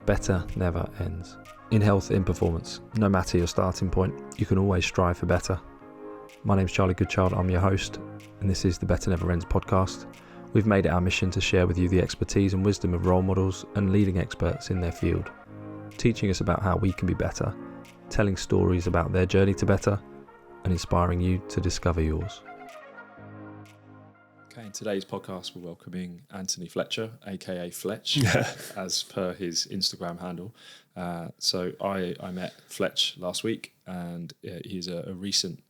better never ends. In health, in performance, no matter your starting point, you can always strive for better. My name's Charlie Goodchild, I'm your host, and this is the Better Never Ends podcast. We've made it our mission to share with you the expertise and wisdom of role models and leading experts in their field, teaching us about how we can be better, telling stories about their journey to better, and inspiring you to discover yours. Okay, in today's podcast, we're welcoming Anthony Fletcher, aka Fletch, as per his Instagram handle. So I met Fletch last week, and he's a recent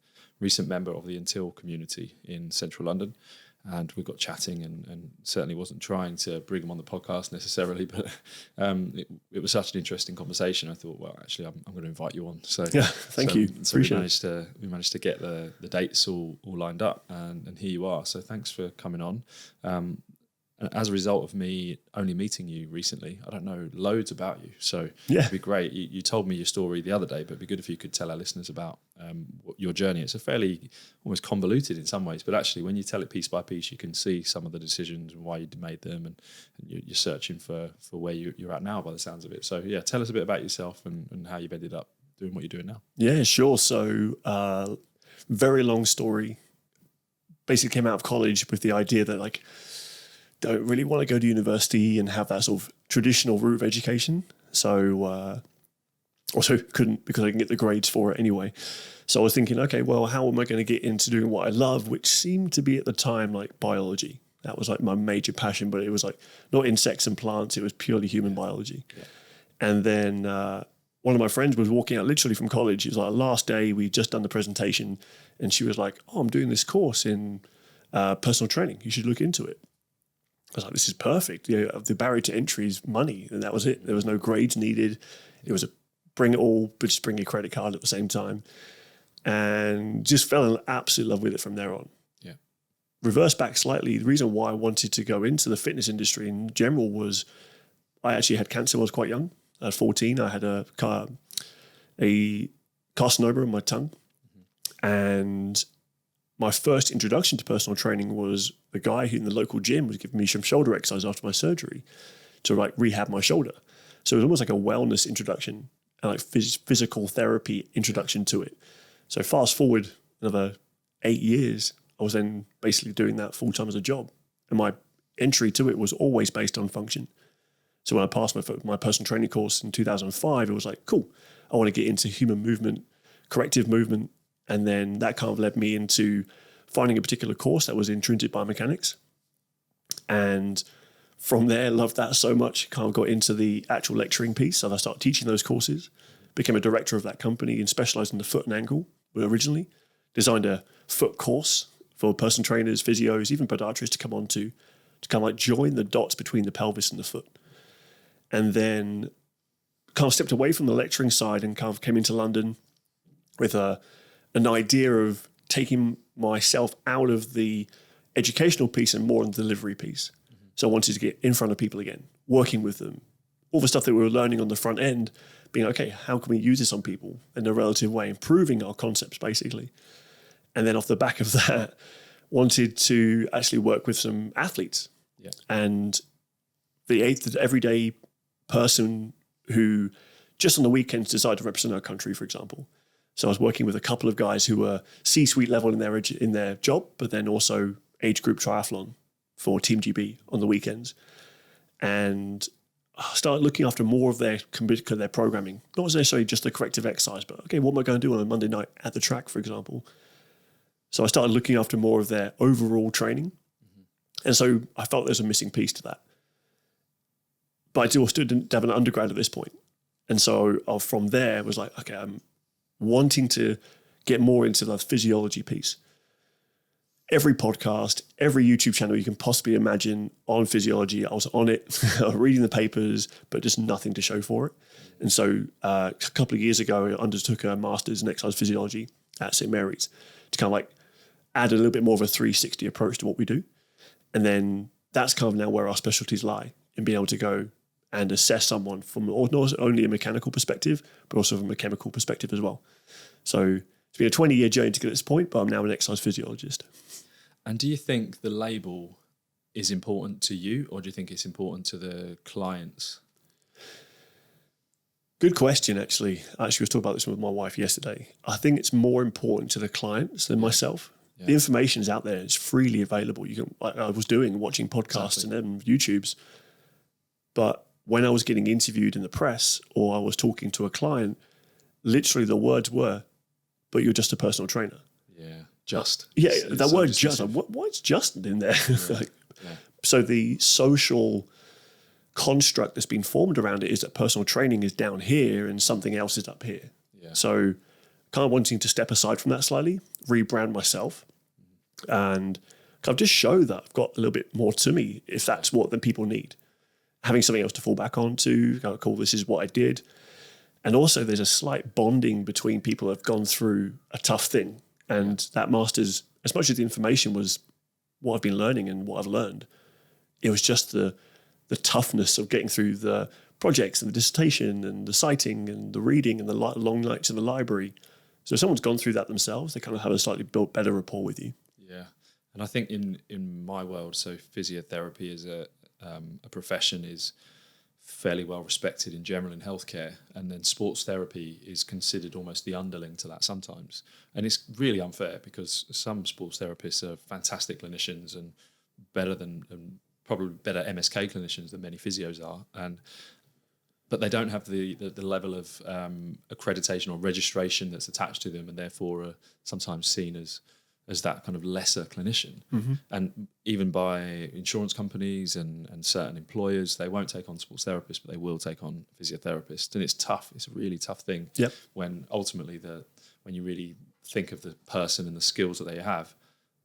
member of the Until community in central London. And we got chatting and certainly wasn't trying to bring him on the podcast necessarily, but it was such an interesting conversation. I thought, well, actually, I'm going to invite you on. So thank you. So we managed to get the dates all lined up, and here you are. So thanks for coming on. And as a result of me only meeting you recently, I don't know loads about you. So it'd be great. You told me your story the other day, but it'd be good if you could tell our listeners about your journey. It's a fairly almost convoluted in some ways, but actually when you tell it piece by piece, you can see some of the decisions and why you made them, and you're searching for where you're at now by the sounds of it. So yeah, tell us a bit about yourself and how you've ended up doing what you're doing now. Yeah, sure. So very long story. Basically came out of college with the idea that don't really want to go to university and have that sort of traditional route of education. So also couldn't because I can get the grades for it anyway. So I was thinking, okay, well, how am I going to get into doing what I love, which seemed to be at the time like biology. That was like my major passion, but it was like not insects and plants. It was purely human biology. Yeah. And then one of my friends was walking out literally from college. It was like last day, we'd just done the presentation, and she was like, oh, I'm doing this course in personal training. You should look into it. I was like, this is perfect. The barrier to entry is money, and that was it. There was no grades needed. It was a bring it all, but just bring your credit card at the same time. And just fell in absolute love with it from there on. Yeah. Reverse back slightly, the reason why I wanted to go into the fitness industry in general was I actually had cancer when I was quite young. At 14, I had a carcinoma in my tongue. Mm-hmm. And my first introduction to personal training was the guy who in the local gym was giving me some shoulder exercise after my surgery to rehab my shoulder. So it was almost like a wellness introduction and physical therapy introduction to it. So fast forward another 8 years, I was then basically doing that full time as a job. And my entry to it was always based on function. So when I passed my personal training course in 2005, it was like, cool, I want to get into human movement, corrective movement. And then that kind of led me into finding a particular course that was intrinsic biomechanics. And from there, loved that so much, kind of got into the actual lecturing piece. So I started teaching those courses, became a director of that company and specialized in the foot and ankle originally. Designed a foot course for personal trainers, physios, even podiatrists to come on to kind of join the dots between the pelvis and the foot. And then kind of stepped away from the lecturing side and kind of came into London with an idea of taking myself out of the educational piece and more on the delivery piece. Mm-hmm. So I wanted to get in front of people again, working with them, all the stuff that we were learning on the front end, being okay, how can we use this on people in a relative way, improving our concepts basically. And then off the back of that, wanted to actually work with some athletes. Yeah. And the everyday person who just on the weekends decide to represent our country, for example. So I was working with a couple of guys who were C-suite level in their job, but then also age group triathlon for Team GB on the weekends. And I started looking after more of their programming, not necessarily just the corrective exercise, but okay, what am I going to do on a Monday night at the track, for example? So I started looking after more of their overall training. Mm-hmm. And so I felt there's a missing piece to that. But I still didn't have an undergrad at this point. And so from there, it was like, okay, I'm wanting to get more into the physiology piece. Every podcast, every YouTube channel you can possibly imagine on physiology, I was on it, reading the papers, but just nothing to show for it. And so a couple of years ago, I undertook a master's in exercise physiology at St. Mary's to kind of add a little bit more of a 360 approach to what we do. And then that's kind of now where our specialties lie, in being able to go and assess someone from not only a mechanical perspective, but also from a chemical perspective as well. So it's been a 20-year journey to get to this point, but I'm now an exercise physiologist. And do you think the label is important to you, or do you think it's important to the clients? Good question, actually. I actually was talking about this with my wife yesterday. I think it's more important to the clients than myself. Yeah. The information is out there. It's freely available. You can, like I was watching podcasts and then YouTubes. But when I was getting interviewed in the press or I was talking to a client, literally the words were, but you're just a personal trainer. Yeah, just. Yeah, that word just. Like, what's just in there? Yeah. So the social construct that's been formed around it is that personal training is down here and something else is up here. Yeah. So kind of wanting to step aside from that slightly, rebrand myself, and kind of just show that I've got a little bit more to me if that's what the people need. Having something else to fall back on to, kind of cool, this is what I did. And also there's a slight bonding between people who have gone through a tough thing. And that master's, as much as the information was what I've been learning and what I've learned, it was just the toughness of getting through the projects and the dissertation and the citing and the reading and the long nights in the library. So if someone's gone through that themselves, they kind of have a slightly built better rapport with you. Yeah. And I think in my world, so physiotherapy as a profession is fairly well respected in general in healthcare, and then sports therapy is considered almost the underling to that sometimes. And it's really unfair because some sports therapists are fantastic clinicians and better than probably better MSK clinicians than many physios are, but they don't have the level of accreditation or registration that's attached to them, and therefore are sometimes seen as that kind of lesser clinician. Mm-hmm. And even by insurance companies and certain employers, they won't take on sports therapists, but they will take on physiotherapists. And it's tough. It's a really tough thing. Yep. When ultimately when you really think of the person and the skills that they have,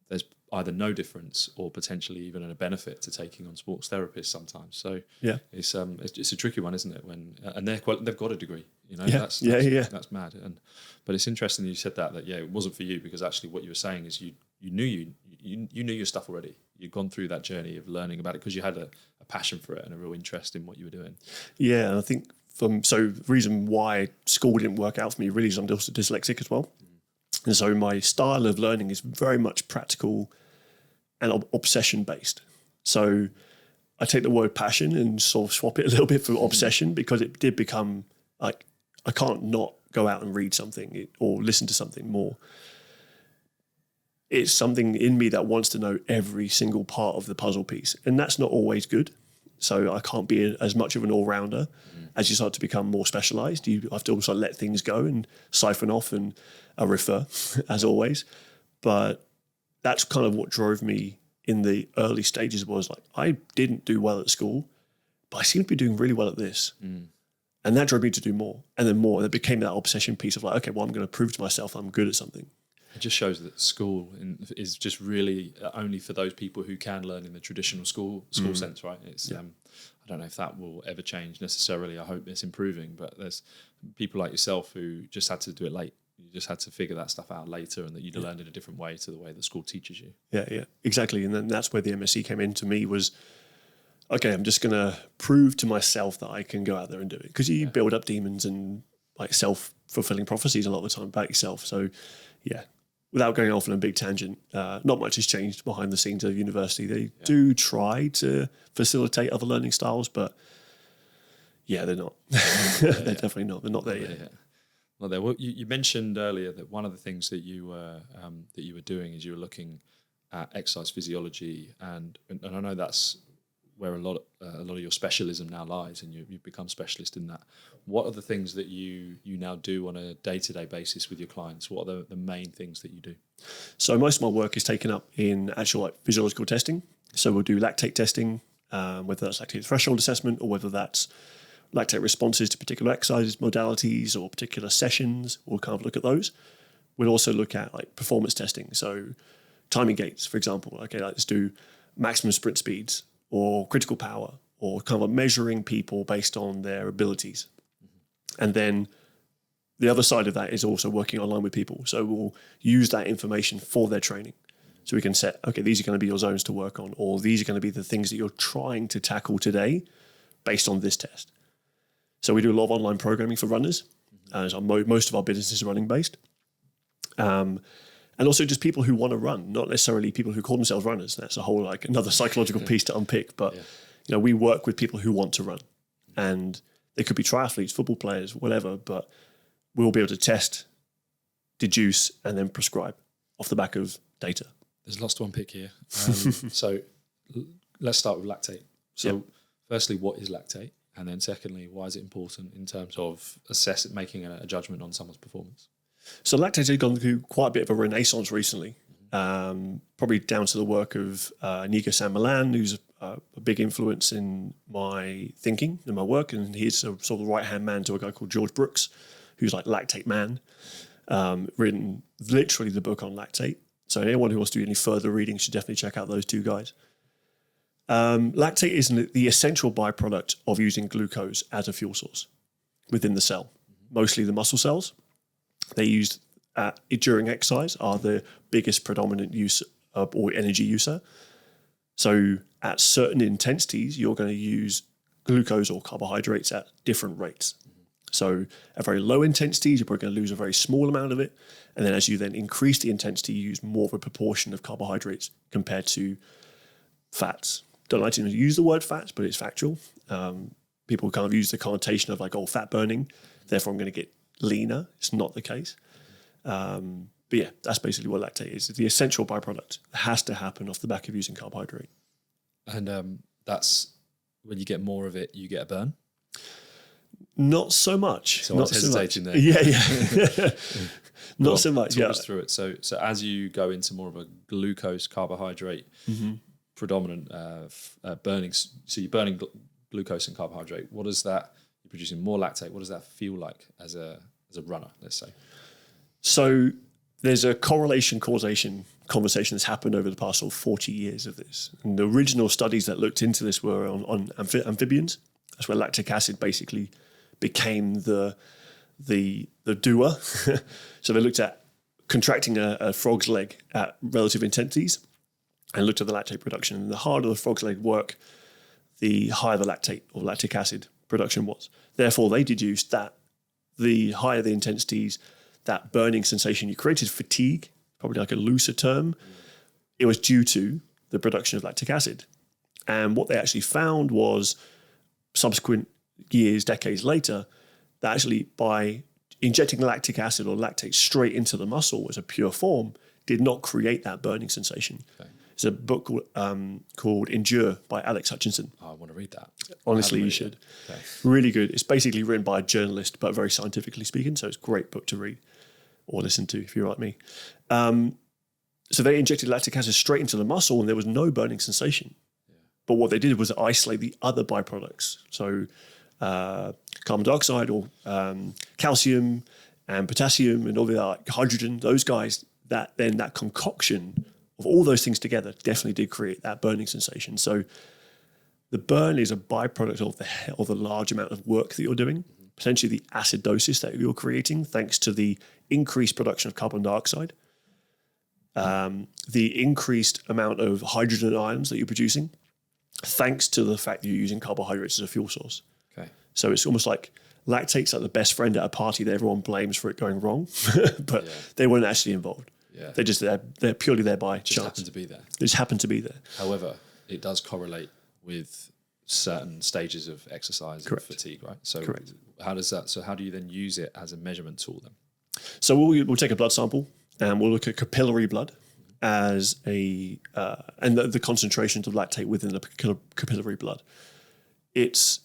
there's either no difference or potentially even a benefit to taking on sports therapists sometimes. So yeah, it's a tricky one, isn't it? And they've got a degree, you know. That's mad. But it's interesting that you said that it wasn't for you, because actually what you were saying is you knew your stuff already. You'd gone through that journey of learning about it because you had a passion for it and a real interest in what you were doing. Yeah, and I think the reason why school didn't work out for me really is I'm also dyslexic as well. And so my style of learning is very much practical and obsession based. So I take the word passion and sort of swap it a little bit for obsession, because it did become like, I can't not go out and read something or listen to something more. It's something in me that wants to know every single part of the puzzle piece. And that's not always good. So I can't be as much of an all-rounder. As you start to become more specialised, you have to also let things go and siphon off and refer, as always. But that's kind of what drove me in the early stages, was like, I didn't do well at school, but I seem to be doing really well at this. And that drove me to do more and then more. And it became that obsession piece of like, okay, well, I'm going to prove to myself I'm good at something. It just shows that school is just really only for those people who can learn in the traditional school sense, right? It's I don't know if that will ever change necessarily. I hope it's improving, but there's people like yourself who just had to do it late. You just had to figure that stuff out later, and that you'd learned in a different way to the way that school teaches you. Yeah, exactly. And then that's where the MSc came into me, was, okay, I'm just going to prove to myself that I can go out there and do it. Because you build up demons and like self-fulfilling prophecies a lot of the time about yourself. So without going off on a big tangent, not much has changed behind the scenes of university. They do try to facilitate other learning styles, but they're not. They're definitely not. They're not there yet. Not there. Well, you mentioned earlier that one of the things that you were doing is you were looking at exercise physiology, and I know that's where a lot of your specialism now lies, and you've become specialist in that. What are the things that you now do on a day-to-day basis with your clients? What are the main things that you do? So most of my work is taken up in actual physiological testing. So we'll do lactate testing, whether that's lactate threshold assessment or whether that's lactate responses to particular exercise modalities or particular sessions. We'll kind of look at those. We'll also look at like performance testing. So timing gates, for example. Okay, let's do maximum sprint speeds or critical power, or kind of measuring people based on their abilities. And then the other side of that is also working online with people. So we'll use that information for their training. So we can set, okay, these are going to be your zones to work on, or these are going to be the things that you're trying to tackle today based on this test. So we do a lot of online programming for runners. So most of our business is running based. And also just people who want to run, not necessarily people who call themselves runners. That's a whole another psychological piece to unpick. But we work with people who want to run, and They could be triathletes, football players, whatever, but we'll be able to test, deduce, and then prescribe off the back of data. There's lots to unpick here. So let's start with lactate. So firstly, what is lactate? And then secondly, why is it important in terms of making a judgment on someone's performance? So lactate has gone through quite a bit of a renaissance recently, probably down to the work of Nico San Milan, who's a big influence in my thinking and my work. And he's sort of the right-hand man to a guy called George Brooks, who's like Lactate Man, written literally the book on lactate. So anyone who wants to do any further reading should definitely check out those two guys. Lactate is the essential byproduct of using glucose as a fuel source within the cell, mostly the muscle cells. They used during exercise are the biggest predominant use or energy user. So at certain intensities, you're going to use glucose or carbohydrates at different rates. So at very low intensities, you're probably going to lose a very small amount of it. And then as you then increase the intensity, you use more of a proportion of carbohydrates compared to fats. Don't like to use the word fats, but it's factual. People kind of use the connotation of like, fat burning, therefore I'm going to get leaner. It's not the case. But yeah, that's basically what lactate is. It's the essential byproduct. It has to happen off the back of using carbohydrate. And that's when you get more of it, you get a burn? Not so much. So I was hesitating there. Yeah. Not so much. Talk us through it. So as you go into more of a glucose carbohydrate predominant burning, so you're burning glucose and carbohydrate. What does that? You're producing more lactate. What does that feel like as a runner? Let's say. So there's a correlation causation conversation that's happened over the past 40 years of this. And the original studies that looked into this were on amphibians. That's where lactic acid basically became the doer. So they looked at contracting a frog's leg at relative intensities and looked at the lactate production. And the harder the frog's leg work, the higher the lactate or lactic acid production was. Therefore, they deduced that the higher the intensities, that burning sensation you created, fatigue, probably like a looser term, it was due to the production of lactic acid. And what they actually found was subsequent years, decades later, that actually by injecting lactic acid or lactate straight into the muscle as a pure form did not create that burning sensation. Okay. There's a book called Endure by Alex Hutchinson. Oh, I want to read that. Honestly, you should. Okay. Really good. It's basically written by a journalist, but very scientifically speaking, so it's a great book to read or listen to if you're like me. So they injected lactic acid straight into the muscle and there was no burning sensation. Yeah. But what they did was isolate the other byproducts. So carbon dioxide or calcium and potassium and all the like hydrogen, those guys, that concoction of all those things together definitely did create that burning sensation. So the burn is a byproduct of the large amount of work that you're doing, potentially the acidosis that you're creating thanks to the increased production of carbon dioxide, the increased amount of hydrogen ions that you're producing, thanks to the fact that you're using carbohydrates as a fuel source. Okay. So it's almost like lactate's like the best friend at a party that everyone blames for it going wrong, but they weren't actually involved. Yeah. They're purely there by chance. Just happen to be there. They just happen to be there. However, it does correlate with certain stages of exercise and fatigue, right? So correct. How do you then use it as a measurement tool then? So we'll take a blood sample and we'll look at capillary blood as and the concentrations of lactate within the capillary blood. It's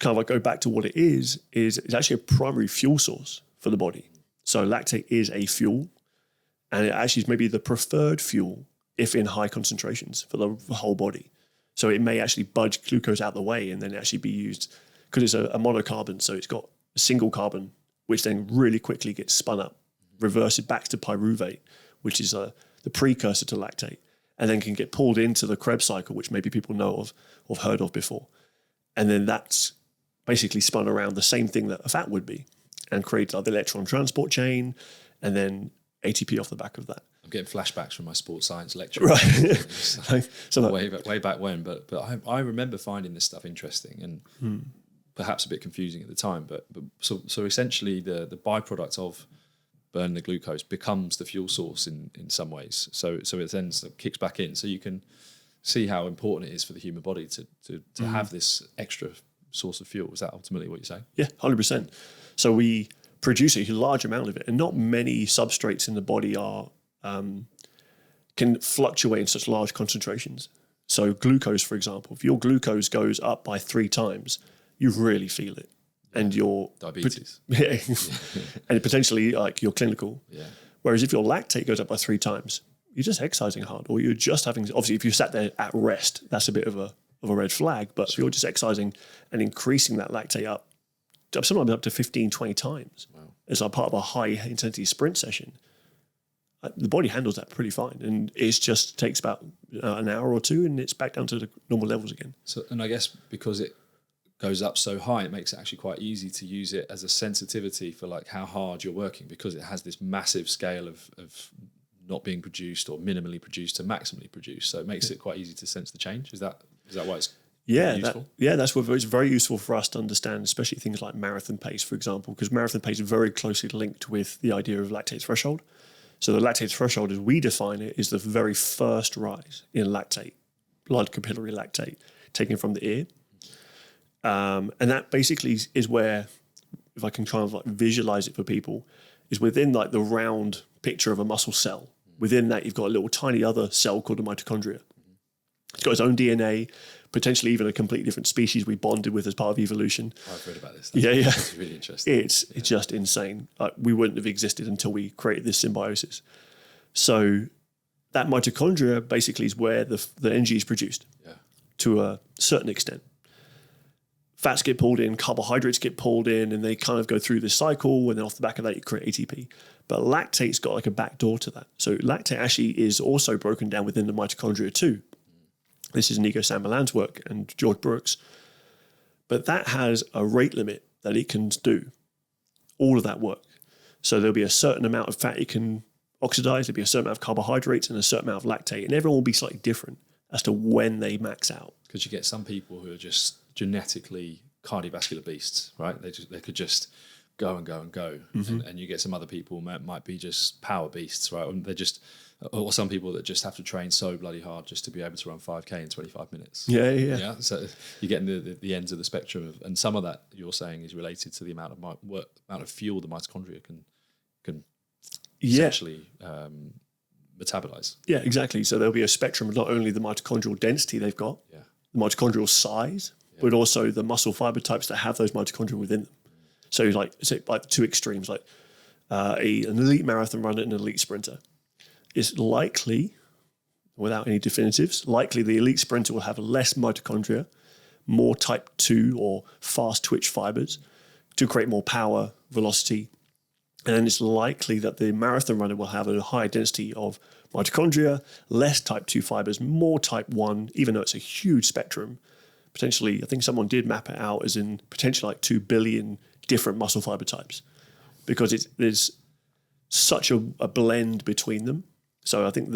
kind of like go back to what it is it's actually a primary fuel source for the body. So lactate is a fuel and it actually is maybe the preferred fuel if in high concentrations for the whole body. So it may actually budge glucose out the way and then actually be used because it's a monocarbon. So it's got a single carbon, which then really quickly gets spun up, reversed back to pyruvate, which is the precursor to lactate, and then can get pulled into the Krebs cycle, which maybe people know of or heard of before. And then that's basically spun around the same thing that a fat would be and creates like the electron transport chain and then ATP off the back of that. I'm getting flashbacks from my sports science lecture. Right. way back when. But I remember finding this stuff interesting and perhaps a bit confusing at the time. But so essentially the byproduct of burning the glucose becomes the fuel source in some ways. So it then sort of kicks back in. So you can see how important it is for the human body to have this extra source of fuel. Is that ultimately what you're saying? Yeah, 100%. So we produce a large amount of it, and not many substrates in the body are can fluctuate in such large concentrations. So glucose, for example, if your glucose goes up by 3 times, you really feel it, and your diabetes, and potentially like your clinical. Yeah. Whereas if your lactate goes up by 3 times, you're just exercising hard, or you're just having. Obviously, if you sat there at rest, that's a bit of a red flag. But if you're just exercising and increasing that lactate up, sometimes up to 15, 20 times, as like part of a high intensity sprint session, the body handles that pretty fine, and it just takes about an hour or 2, and it's back down to the normal levels again. So, and I guess because it goes up so high, it makes it actually quite easy to use it as a sensitivity for like how hard you're working, because it has this massive scale of not being produced or minimally produced to maximally produced. So it makes it quite easy to sense the change. Is that why it's useful? That's what it's very useful for us to understand, especially things like marathon pace, for example, because marathon pace is very closely linked with the idea of lactate threshold. So the lactate threshold, as we define it, is the very first rise in lactate, blood capillary lactate, taken from the ear. And that basically is where, if I can try and like visualize it for people, is within like the round picture of a muscle cell. Within that, you've got a little tiny other cell called the mitochondria. It's got its own DNA, potentially even a completely different species we bonded with as part of evolution. I've read about this. It's really interesting. It's just insane. We wouldn't have existed until we created this symbiosis. So that mitochondria basically is where the energy is produced to a certain extent. Fats get pulled in, carbohydrates get pulled in, and they kind of go through this cycle, and then off the back of that, you create ATP. But lactate's got like a back door to that. So lactate actually is also broken down within the mitochondria too. This is Nico San-Milan's work and George Brooks. But that has a rate limit that it can do all of that work. So there'll be a certain amount of fat it can oxidize, there'll be a certain amount of carbohydrates and a certain amount of lactate, and everyone will be slightly different as to when they max out. Because you get some people who are just genetically cardiovascular beasts, right? They could just go and go and go. Mm-hmm. And you get some other people might be just power beasts, right? And they're just, or some people that just have to train so bloody hard just to be able to run 5K in 25 minutes. Yeah. So you're getting the ends of the spectrum and some of that you're saying is related to the amount of fuel the mitochondria can essentially metabolize. Yeah, exactly. So there'll be a spectrum of not only the mitochondrial density they've got, the mitochondrial size, but also the muscle fiber types that have those mitochondria within them. So like two extremes, like an elite marathon runner and an elite sprinter. It's likely, without any definitives, likely the elite sprinter will have less mitochondria, more type 2 or fast twitch fibers to create more power, velocity. And then it's likely that the marathon runner will have a higher density of mitochondria, less type 2 fibers, more type 1, even though it's a huge spectrum. Potentially, I think someone did map it out as in potentially like 2 billion different muscle fiber types, because there's such a blend between them. So I think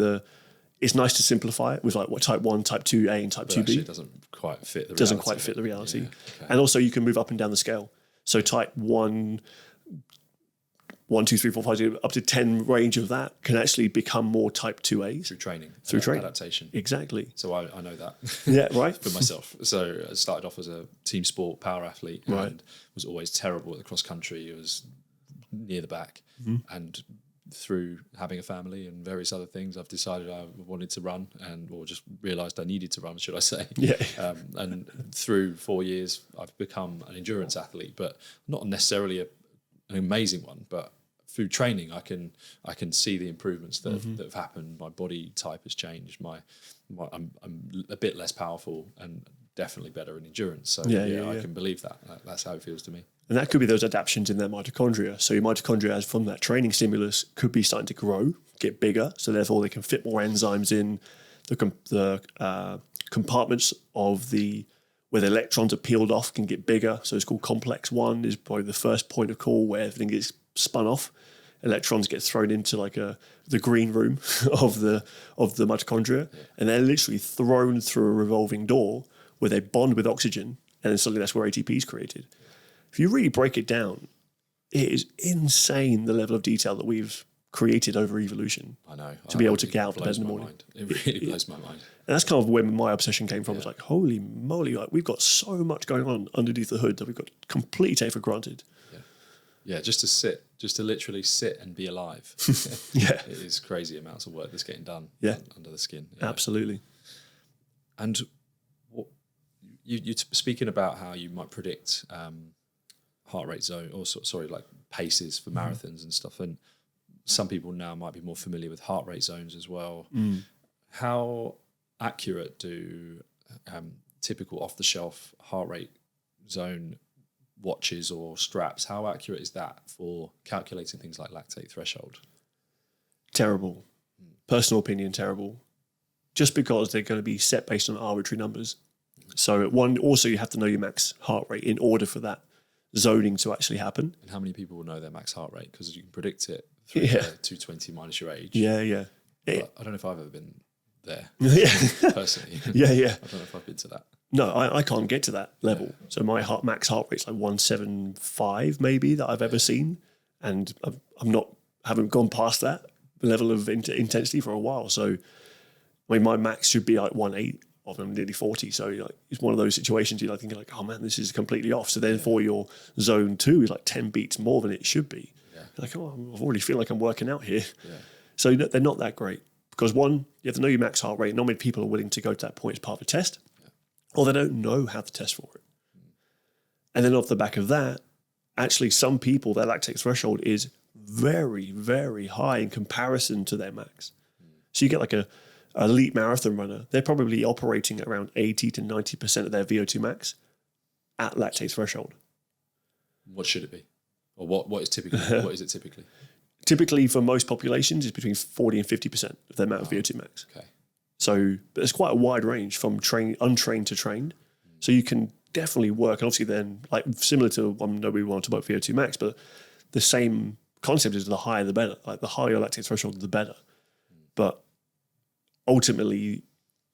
it's nice to simplify it with like what type 1, type 2A and type 2B. It doesn't quite fit the reality. Doesn't quite fit the reality. Yeah, okay. And also you can move up and down the scale. So type 1, 2, 3, 4, 5, 6, up to 10 range of that can actually become more type 2As. Through training. Adaptation. Exactly. So I know that. Yeah, right. For myself. So I started off as a team sport power athlete and was always terrible at the cross country. It was near the back. Mm-hmm. And through having a family and various other things, I've decided I wanted to run or just realised I needed to run, should I say. Yeah. And through 4 years, I've become an endurance athlete, but not necessarily an amazing one, but through training, I can see the improvements that have happened. My body type has changed. I'm a bit less powerful and definitely better in endurance. So I can believe that. That's how it feels to me. And that could be those adaptations in their mitochondria. So your mitochondria, as from that training stimulus, could be starting to grow, get bigger. So therefore, they can fit more enzymes in the compartments of where the electrons are peeled off can get bigger. So it's called complex 1 is probably the first point of call where everything gets spun off. Electrons get thrown into like the green room of the mitochondria, and they're literally thrown through a revolving door where they bond with oxygen, and then suddenly that's where ATP is created. If you really break it down, it is insane the level of detail that we've created over evolution. I know. To be able to get out of bed in the morning. It really blows my mind. And that's kind of where my obsession came from. It's like, holy moly, like we've got so much going on underneath the hood that we've got completely taken for granted. Yeah, just to literally sit and be alive. Yeah. It is crazy amounts of work that's getting done under the skin. Yeah. Absolutely. And you speaking about how you might predict heart rate zone, or like paces for marathons and stuff, and some people now might be more familiar with heart rate zones as well. How accurate do typical off-the-shelf heart rate zone watches or straps, how accurate is that for calculating things like lactate threshold? Terrible. Personal opinion, terrible. Just because they're going to be set based on arbitrary numbers. So also you have to know your max heart rate in order for that zoning to actually happen. And how many people will know their max heart rate? Because you can predict it through the 220 minus your age. Yeah. But I don't know if I've ever been there personally. Yeah. I don't know if I've been to that. No, I can't get to that level. So my max heart rate's like 175 maybe that I've ever seen. And haven't gone past that level of intensity for a while. So I mean, my max should be like 180 of them, nearly 40. So like, it's one of those situations you're like thinking like, oh man, this is completely off. So then for your zone 2 is like 10 beats more than it should be. Yeah. Like, oh, I already feel like I'm working out here. Yeah. So they're not that great because one, you have to know your max heart rate. Not many people are willing to go to that point as part of a test, or they don't know how to test for it. And then off the back of that, actually some people, their lactate threshold is very, very high in comparison to their max. So you get like a elite marathon runner, they're probably operating at around 80 to 90% of their VO2 max at lactate threshold. What should it be? Or what is typically? What is it typically? Typically for most populations, it's between 40 and 50% of their amount of VO2 max. Okay. So there's quite a wide range from untrained to trained. So you can definitely work, and obviously then, like similar to, I know we want to talk about VO2 max, but the same concept is the higher the better. Like the higher your lactate threshold, the better. But ultimately,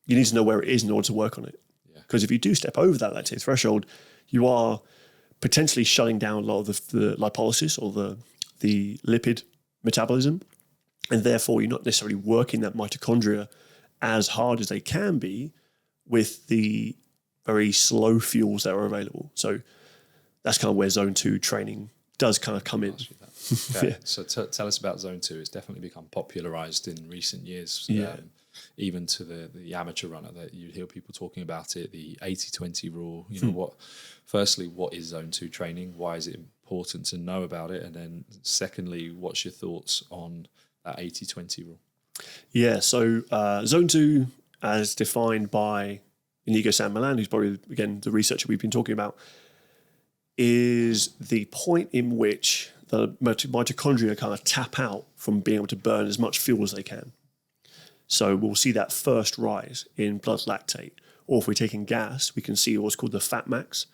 you need to know where it is in order to work on it. Because if you do step over that lactate threshold, you are potentially shutting down a lot of the lipolysis or the lipid metabolism, and therefore you're not necessarily working that mitochondria as hard as they can be with the very slow fuels that are available. So that's kind of where zone 2 training does kind of come in. Okay. Yeah. So tell us about zone 2. It's definitely become popularized in recent years. Even to the amateur runner, that you hear people talking about it, the 80-20 rule. You know, what is zone 2 training? Why is it important to know about it? And then secondly, what's your thoughts on that 80-20 rule? Yeah, so zone 2, as defined by Inigo San Millan, who's probably, again, the researcher we've been talking about, is the point in which the mitochondria kind of tap out from being able to burn as much fuel as they can. So we'll see that first rise in blood lactate. Or if we're taking gas, we can see what's called the fat max.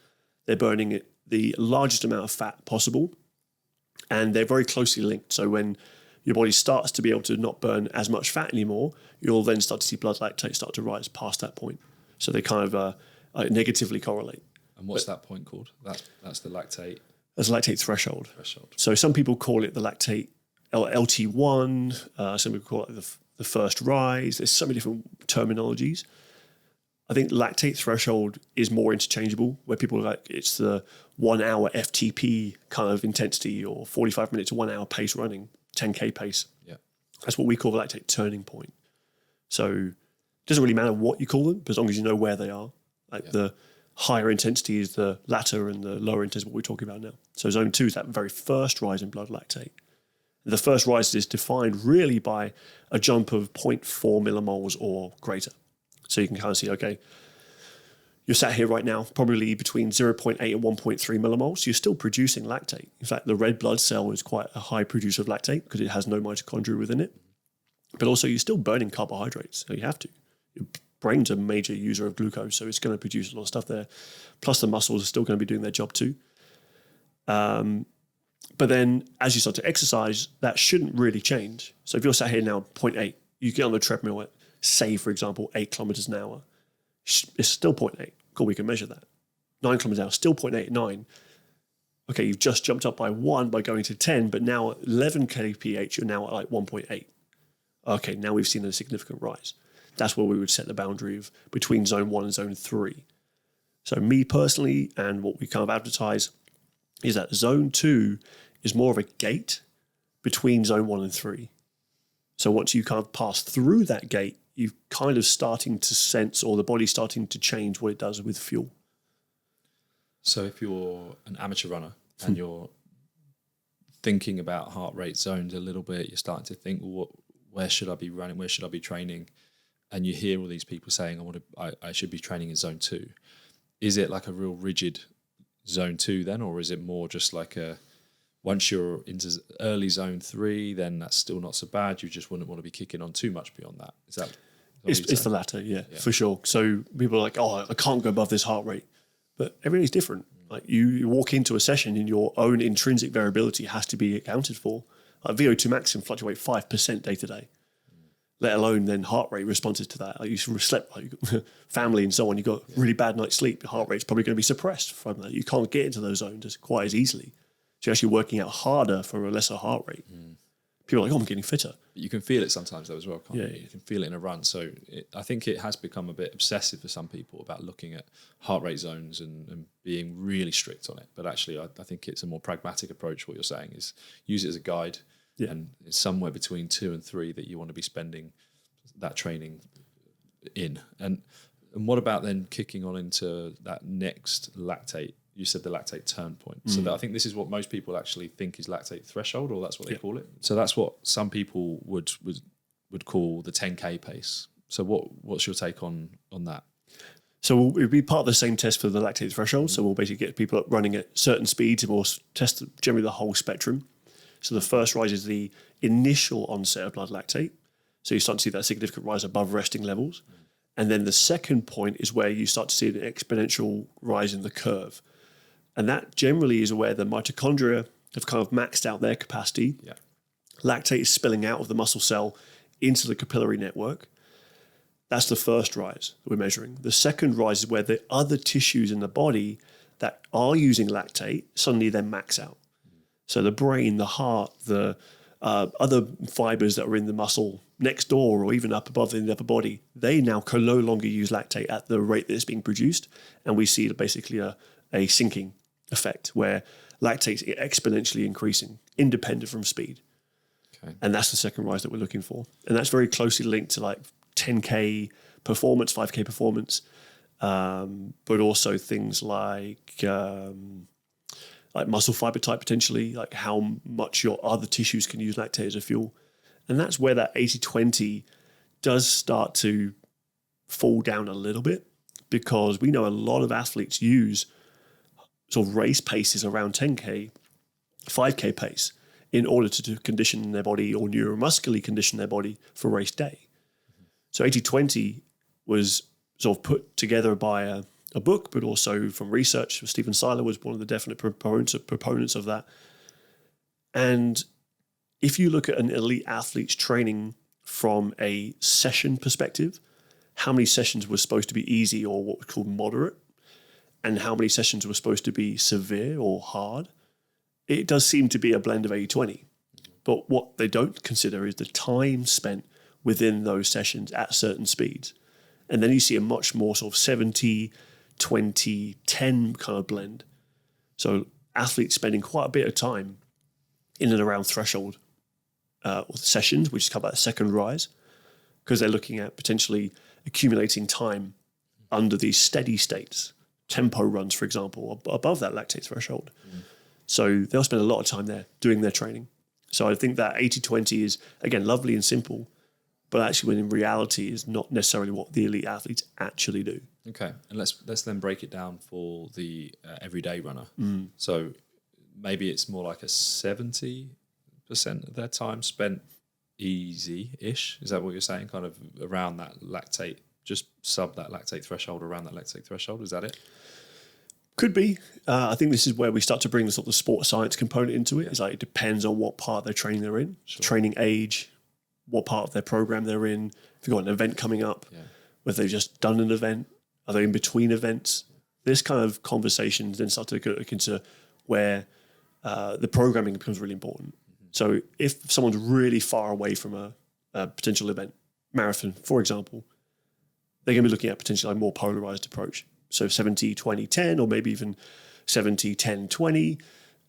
They're burning the largest amount of fat possible, and they're very closely linked. So when your body starts to be able to not burn as much fat anymore, you'll then start to see blood lactate start to rise past that point. So they kind of negatively correlate. And what's that point called? That's the lactate? That's lactate threshold. So some people call it the lactate LT1. Some people call it the first rise. There's so many different terminologies. I think lactate threshold is more interchangeable, where people are like, it's the 1 hour FTP kind of intensity, or 45 minute to 1 hour pace running, 10K pace. Yeah. That's what we call the lactate turning point. So it doesn't really matter what you call them, but as long as you know where they are. The higher intensity is the latter, and the lower intensity is what we're talking about now. So zone 2 is that very first rise in blood lactate. The first rise is defined really by a jump of 0.4 millimoles or greater. So you can kind of see, okay, you're sat here right now, probably between 0.8 and 1.3 millimoles. So you're still producing lactate. In fact, the red blood cell is quite a high producer of lactate because it has no mitochondria within it. But also you're still burning carbohydrates, so you have to. Your brain's a major user of glucose, so it's going to produce a lot of stuff there. Plus the muscles are still going to be doing their job too. But then as you start to exercise, that shouldn't really change. So if you're sat here now, 0.8, you get on the treadmill at, say, for example, 8 kilometers an hour, it's still 0.8. Cool, we can measure that. 9 kilometers an hour, still 0.89. okay, you've just jumped up by 1 by going to 10, but now at 11 kph, you're now at like 1.8. Okay, now we've seen a significant rise. That's where we would set the boundary of between zone 1 and zone 3. So me personally, and what we kind of advertise, is that zone 2 is more of a gate between zone 1 and 3. So once you kind of pass through that gate, you're kind of starting to sense, or the body's starting to change what it does with fuel. So if you're an amateur runner and you're thinking about heart rate zones a little bit, you're starting to think, well, where should I be running? Where should I be training? And you hear all these people saying, I should be training in zone 2. Is it like a real rigid zone 2 then, or is it more just like once you're into early zone 3, then that's still not so bad? You just wouldn't want to be kicking on too much beyond that. Is that? It's the latter, yeah, for sure. So people are like, oh, I can't go above this heart rate. But everybody's different. Like you walk into a session and your own intrinsic variability has to be accounted for. Like VO2 Max can fluctuate 5% day to day, let alone then heart rate responses to that. Like you slept, like family and so on, you got really bad night's sleep, your heart rate's probably going to be suppressed from that. You can't get into those zones quite as easily. So you're actually working out harder for a lesser heart rate. People are like, oh, I'm getting fitter. But you can feel it sometimes though as well, can't you? Yeah. You can feel it in a run. So I think it has become a bit obsessive for some people about looking at heart rate zones and being really strict on it. But actually, I think it's a more pragmatic approach. What you're saying is use it as a guide, and it's somewhere between 2 and 3 that you want to be spending that training in. And what about then kicking on into that next lactate? You said the lactate turn point. So I think this is what most people actually think is lactate threshold, or that's what they call it. So that's what some people would call the 10K pace. So what's your take on that? So it would be part of the same test for the lactate threshold. So we'll basically get people up running at certain speeds, and we'll test generally the whole spectrum. So the first rise is the initial onset of blood lactate. So you start to see that significant rise above resting levels. And then the second point is where you start to see an exponential rise in the curve. And that generally is where the mitochondria have kind of maxed out their capacity. Yeah. Lactate is spilling out of the muscle cell into the capillary network. That's the first rise that we're measuring. The second rise is where the other tissues in the body that are using lactate suddenly then max out. So the brain, the heart, the other fibers that are in the muscle next door or even up above in the upper body, they now can no longer use lactate at the rate that it's being produced. And we see basically a sinking effect where lactate is exponentially increasing, independent from speed. Okay. And that's the second rise that we're looking for. And that's very closely linked to like 10K performance, 5K performance, but also things like muscle fiber type potentially, like how much your other tissues can use lactate as a fuel. And that's where that 80-20 does start to fall down a little bit, because we know a lot of athletes use sort of race paces around 10K, 5K pace in order to condition their body or neuromuscularly condition their body for race day. So 80-20 was sort of put together by a book, but also from research. Stephen Seiler was one of the definite proponents of that. And if you look at an elite athlete's training from a session perspective, how many sessions were supposed to be easy or what we call moderate, and how many sessions were supposed to be severe or hard, it does seem to be a blend of 80-20. But what they don't consider is the time spent within those sessions at certain speeds. And then you see a much more sort of 70, 20, 10 kind of blend. So athletes spending quite a bit of time in and around threshold sessions, which is kind of like the second rise, because they're looking at potentially accumulating time under these steady states, tempo runs, for example, above that lactate threshold. So they'll spend a lot of time there doing their training. So I think that 80-20 is, again, lovely and simple, but actually when in reality is not necessarily what the elite athletes actually do. Okay, and let's then break it down for the everyday runner. So maybe it's more like a 70% of their time spent easy-ish. Is that what you're saying? Kind of around that lactate, just sub that lactate threshold, around that lactate threshold. Is that it? Could be. I think this is where we start to bring the sort of sport science component into it. It's like it depends on what part of their training they're in, training age, what part of their program they're in. If you've got an event coming up, whether they've just done an event, are they in between events? This kind of conversation then starts to look into where the programming becomes really important. So if someone's really far away from a potential event, marathon, for example, they're going to be looking at potentially a more polarized approach. So 70, 20, 10, or maybe even 70, 10, 20,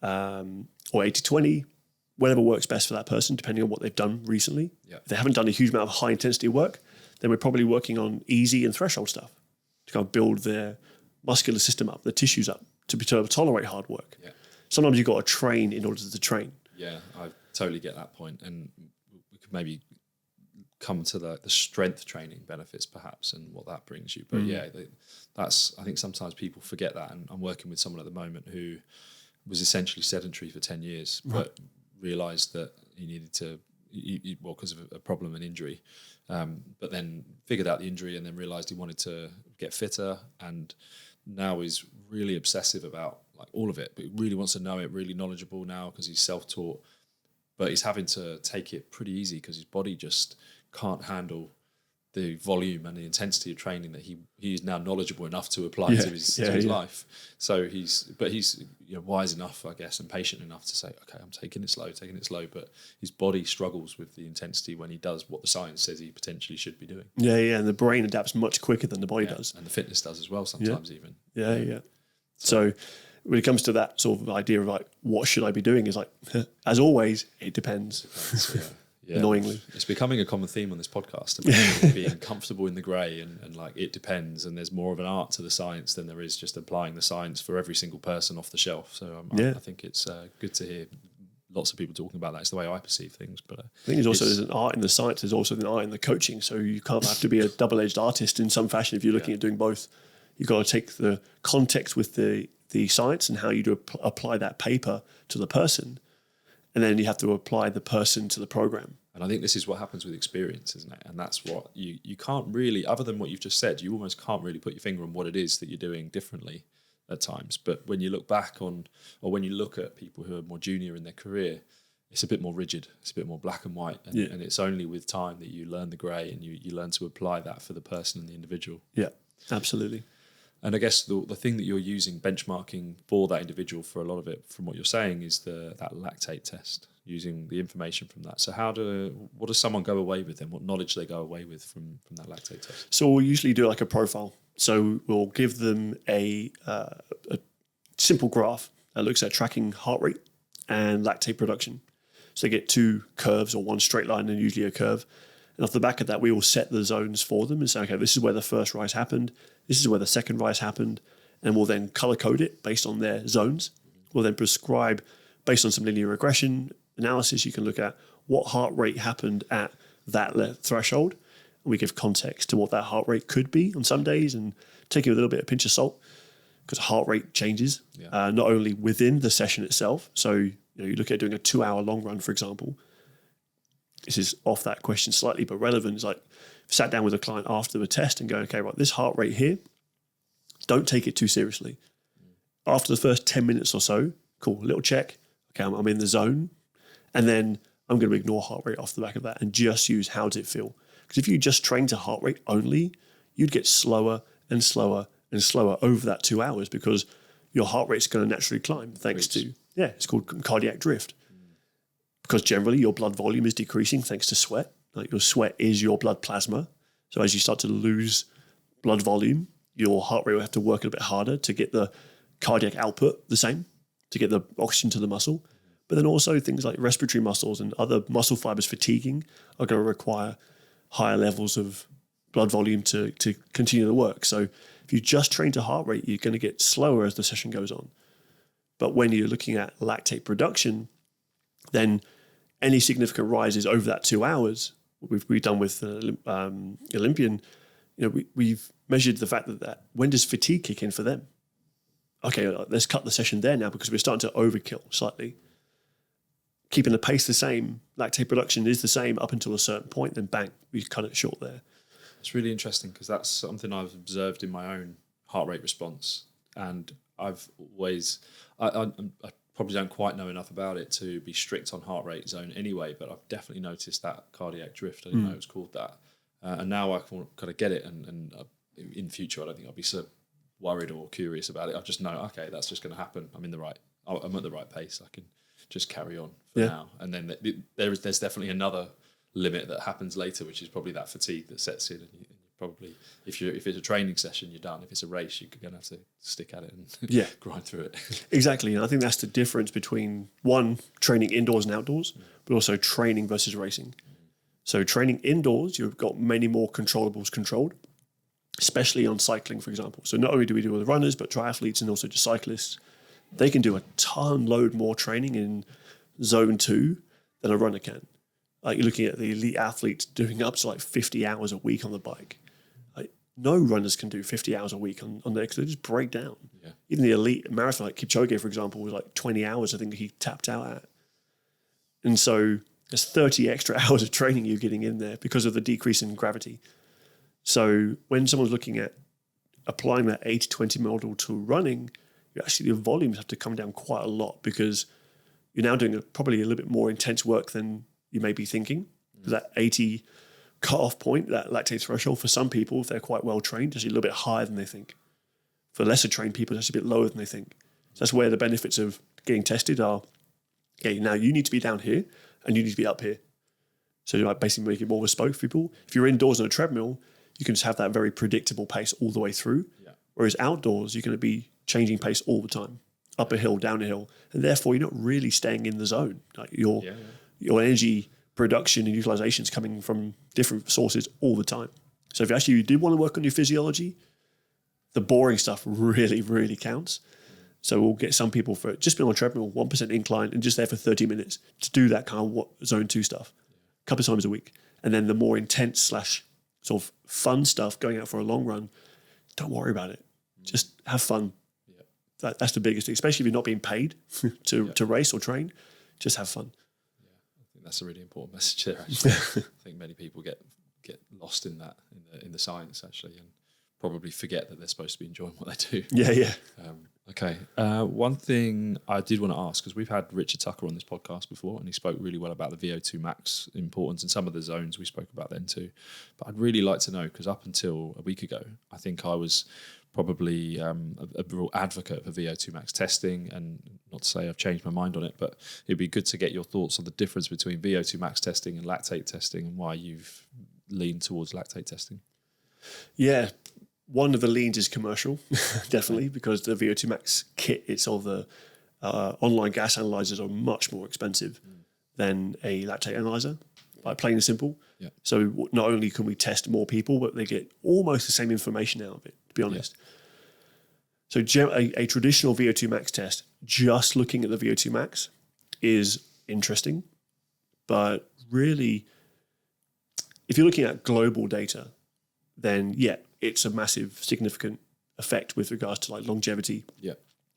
or 80, 20, whatever works best for that person, depending on what they've done recently. Yeah. If they haven't done a huge amount of high intensity work, then we're probably working on easy and threshold stuff to kind of build their muscular system up, the tissues up, to be able to tolerate hard work. Yeah. Sometimes you've got to train in order to train. Yeah, I totally get that point. And we could maybe come to the strength training benefits perhaps and what that brings you. But that's, I think sometimes people forget that. And I'm working with someone at the moment who was essentially sedentary for 10 years, but realised that he needed to, because of a problem, an injury, but then figured out the injury and then realised he wanted to get fitter, and now he's really obsessive about like all of it, but he really wants to know it, really knowledgeable now because he's self-taught, but he's having to take it pretty easy because his body just can't handle the volume and the intensity of training that he is now knowledgeable enough to apply to his life. So he's wise enough, I guess, and patient enough to say, okay, I'm taking it slow, but his body struggles with the intensity when he does what the science says he potentially should be doing. Yeah, and the brain adapts much quicker than the body does. And the fitness does as well sometimes even. Yeah. So when it comes to that sort of idea of like, what should I be doing, is like, as always, it depends. Annoyingly. It's becoming a common theme on this podcast about being comfortable in the grey and like it depends, and there's more of an art to the science than there is just applying the science for every single person off the shelf. So I think it's good to hear lots of people talking about that. It's the way I perceive things. But I think there's an art in the science, there's also an art in the coaching. So you can't have to be a double-edged artist in some fashion if you're looking at doing both. You've got to take the context with the science and how you do apply that paper to the person. And then you have to apply the person to the program. And I think this is what happens with experience, isn't it? And that's what you can't really, other than what you've just said, you almost can't really put your finger on what it is that you're doing differently at times. But when you look back on, or when you look at people who are more junior in their career, it's a bit more rigid. It's a bit more black and white. And it's only with time that you learn the grey and you learn to apply that for the person and the individual. Yeah, absolutely. And I guess the thing that you're using benchmarking for that individual for a lot of it, from what you're saying, is that lactate test, using the information from that. So what does someone go away with then? What knowledge they go away with from that lactate test? So we'll usually do like a profile. So we'll give them a simple graph that looks at tracking heart rate and lactate production. So they get two curves or one straight line and usually a curve. And off the back of that, we will set the zones for them and say, okay, this is where the first rise happened. This is where the second rise happened. And we'll then color code it based on their zones. We'll then prescribe, based on some linear regression analysis, you can look at what heart rate happened at that threshold. And we give context to what that heart rate could be on some days and take it with a little bit of pinch of salt, because heart rate changes, not only within the session itself. So you look at doing a 2-hour long run, for example. This is off that question slightly, but relevant. It's like, sat down with a client after the test and go, okay, right, this heart rate here, don't take it too seriously. After the first 10 minutes or so, cool, little check. Okay, I'm in the zone. And then I'm going to ignore heart rate off the back of that and just use how does it feel. Because if you just train to heart rate only, you'd get slower and slower and slower over that 2 hours because your heart rate's going to naturally climb thanks to, it's called cardiac drift. Because generally your blood volume is decreasing thanks to sweat. Like your sweat is your blood plasma. So as you start to lose blood volume, your heart rate will have to work a bit harder to get the cardiac output the same, to get the oxygen to the muscle. But then also things like respiratory muscles and other muscle fibers fatiguing are going to require higher levels of blood volume to continue the work. So if you just train to heart rate, you're going to get slower as the session goes on. But when you're looking at lactate production, then any significant rises over that 2 hours, we've done with Olympian, we've measured the fact that when does fatigue kick in for them? Okay, let's cut the session there now because we're starting to overkill slightly. Keeping the pace the same, lactate production is the same up until a certain point, then bang, we cut it short there. It's really interesting because that's something I've observed in my own heart rate response. And I've always, I probably don't quite know enough about it to be strict on heart rate zone anyway, but I've definitely noticed that cardiac drift. I didn't know it was called that. And now I can kind of get it. And in future, I don't think I'll be so worried or curious about it. I just know, okay, that's just going to happen. I'm in the right. I'm at the right pace. I can just carry on for now. And then there's definitely another limit that happens later, which is probably that fatigue that sets in. And you probably, if it's a training session, you're done. If it's a race, you're going to have to stick at it and grind through it. Exactly. And I think that's the difference between one, training indoors and outdoors, but also training versus racing. So training indoors, you've got many more controllables controlled, especially on cycling, for example. So not only do we do with runners, but triathletes and also just cyclists, they can do a load more training in zone 2 than a runner can. Like you're looking at the elite athletes doing up to like 50 hours a week on the bike. Like no runners can do 50 hours a week on there because they just break down. Yeah. Even the elite marathon, like Kipchoge, for example, was like 20 hours, I think he tapped out at. And so there's 30 extra hours of training you're getting in there because of the decrease in gravity. So when someone's looking at applying that 80-20 model to running, your volumes have to come down quite a lot because you're now doing probably a little bit more intense work than you may be thinking. That 80 cut-off point, that lactate threshold, for some people, if they're quite well trained, is a little bit higher than they think. For lesser trained people, it's actually a bit lower than they think. So that's where the benefits of getting tested are, okay, now you need to be down here and you need to be up here. So you might basically make it more bespoke for people. If you're indoors on a treadmill, you can just have that very predictable pace all the way through. Yeah. Whereas outdoors, you're going to be changing pace all the time, up a hill, down a hill, and therefore you're not really staying in the zone. Like your energy production and utilization is coming from different sources all the time. So if you do want to work on your physiology, the boring stuff really, really counts. So we'll get some people for just being on a treadmill, 1% incline, and just there for 30 minutes to do that kind of zone 2 stuff a couple of times a week. And then the more intense / sort of fun stuff, going out for a long run, don't worry about it. Just have fun. That's the biggest thing, especially if you're not being paid to race or train. Just have fun. Yeah, I think that's a really important message there. Actually, I think many people get lost in that in the science actually, and probably forget that they're supposed to be enjoying what they do. Yeah. Okay. One thing I did want to ask, because we've had Richard Tucker on this podcast before, and he spoke really well about the VO2 Max importance and some of the zones we spoke about then too. But I'd really like to know, because up until a week ago, I think I was probably a real advocate for VO2 Max testing, and not to say I've changed my mind on it, but it'd be good to get your thoughts on the difference between VO2 Max testing and lactate testing, and why you've leaned towards lactate testing. Yeah, one of the leans is commercial, definitely, because the VO2 Max kit itself, the online gas analyzers are much more expensive than a lactate analyzer, like plain and simple. Yeah. So not only can we test more people, but they get almost the same information out of it, to be honest. Yeah. So a traditional VO2 Max test, just looking at the VO2 Max, is interesting. But really, if you're looking at global data, then it's a massive, significant effect with regards to like longevity,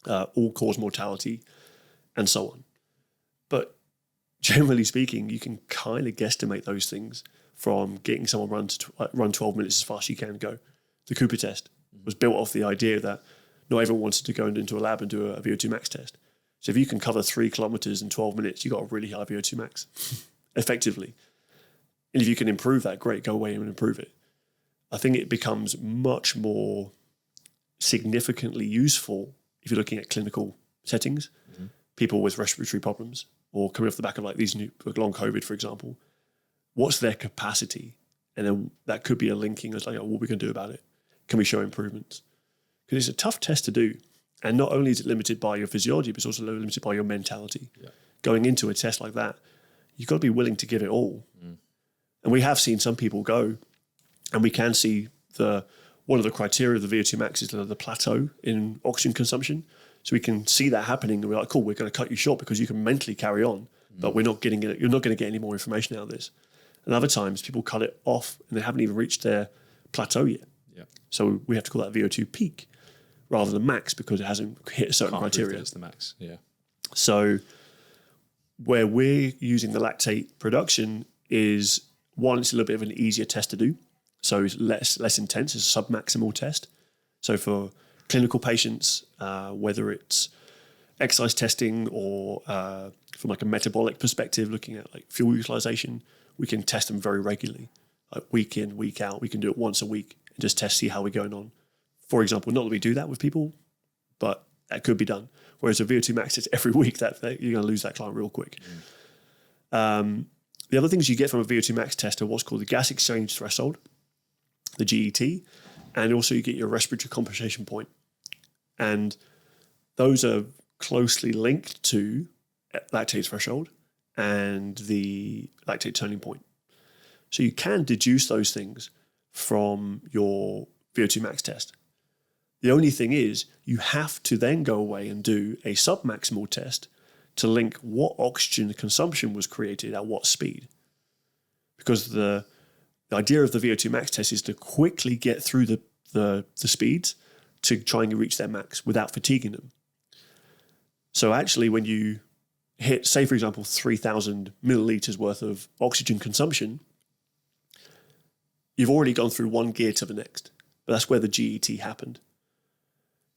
all-cause mortality, and so on. But generally speaking, you can kind of guesstimate those things from getting someone run 12 minutes as fast as you can go. The Cooper test was built off the idea that not everyone wanted to go into a lab and do a VO2 Max test. So if you can cover 3 kilometers in 12 minutes, you've got a really high VO2 Max, effectively. And if you can improve that, great, go away and improve it. I think it becomes much more significantly useful if you're looking at clinical settings, people with respiratory problems or coming off the back of like these new long COVID, for example. What's their capacity? And then that could be a linking as like, what we can do about it. Can we show improvements? Because it's a tough test to do. And not only is it limited by your physiology, but it's also limited by your mentality. Yeah. Going into a test like that, you've got to be willing to give it all. And we have seen some people go, and we can see one of the criteria of the VO2 Max is the plateau in oxygen consumption. So we can see that happening, and we're like, cool, we're going to cut you short because you can mentally carry on, but we're not getting it. You're not going to get any more information out of this. And other times, people cut it off, and they haven't even reached their plateau yet. Yeah. So we have to call that VO2 peak rather than max because it hasn't hit a certain criteria. It's the max. Yeah. So where we're using the lactate production is, one, it's a little bit of an easier test to do. So it's less intense. It's a submaximal test. So for clinical patients, whether it's exercise testing or from like a metabolic perspective, looking at like fuel utilization, we can test them very regularly, like week in, week out. We can do it once a week and just see how we're going on. For example, not that we do that with people, but that could be done. Whereas a VO2 max test every week, that you're going to lose that client real quick. The other things you get from a VO2 max test are what's called the gas exchange threshold, the GET, and also you get your respiratory compensation point. And those are closely linked to lactate threshold and the lactate turning point. So you can deduce those things from your VO2 max test. The only thing is you have to then go away and do a submaximal test to link what oxygen consumption was created at what speed. Because the idea of the VO2 max test is to quickly get through the speeds to try and reach their max without fatiguing them. So actually when you hit, say for example, 3,000 milliliters worth of oxygen consumption, you've already gone through one gear to the next. But that's where the GET happened.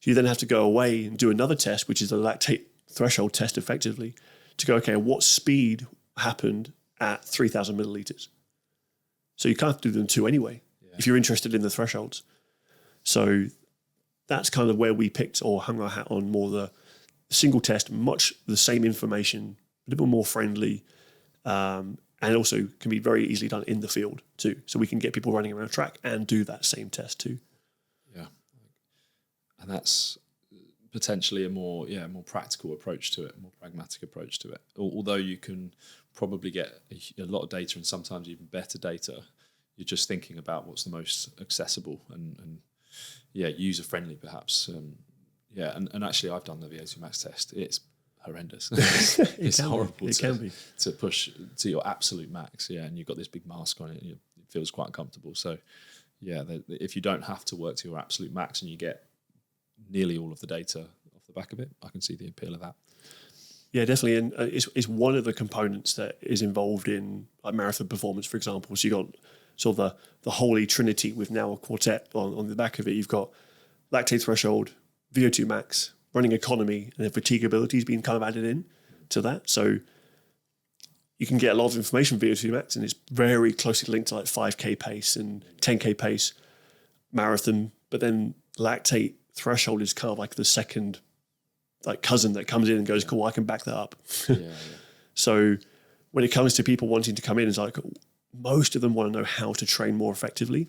So you then have to go away and do another test, which is a lactate threshold test effectively, to go, okay, what speed happened at 3,000 milliliters? So you can't do them two anyway, if you're interested in the thresholds. So that's kind of where we picked or hung our hat on more the single test, much the same information, a little more friendly, and also can be very easily done in the field too. So we can get people running around a track and do that same test too. Yeah. And that's potentially a more practical approach to it, a more pragmatic approach to it. Although you can probably get a lot of data and sometimes even better data, you're just thinking about what's the most accessible and user-friendly perhaps. And actually I've done the VO2 Max test. It's horrendous. It's horrible to push to your absolute max. Yeah, and you've got this big mask on it. And it feels quite uncomfortable. So, if you don't have to work to your absolute max and you get nearly all of the data off the back of it, I can see the appeal of that. Yeah, definitely. And it's one of the components that is involved in like marathon performance, for example. So you've got sort of the holy trinity with now a quartet on the back of it. You've got lactate threshold, VO2 max, running economy, and then fatigability has been kind of added in to that. So you can get a lot of information from VO2 max, and it's very closely linked to like 5K pace and 10K pace marathon. But then lactate threshold is kind of like the second like cousin that comes in and goes, cool, I can back that up. So when it comes to people wanting to come in, it's like most of them want to know how to train more effectively.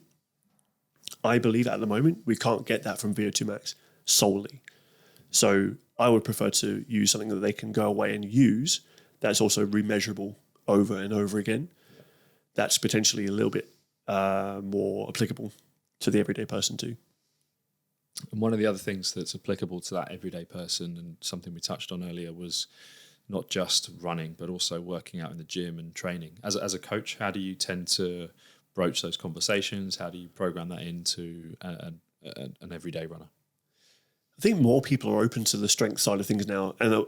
I believe at the moment we can't get that from VO2 max solely. So I would prefer to use something that they can go away and use that's also remeasurable over and over again. That's potentially a little bit more applicable to the everyday person too. And one of the other things that's applicable to that everyday person, and something we touched on earlier, was not just running, but also working out in the gym and training. As a coach, how do you tend to broach those conversations? How do you program that into an everyday runner? I think more people are open to the strength side of things now. And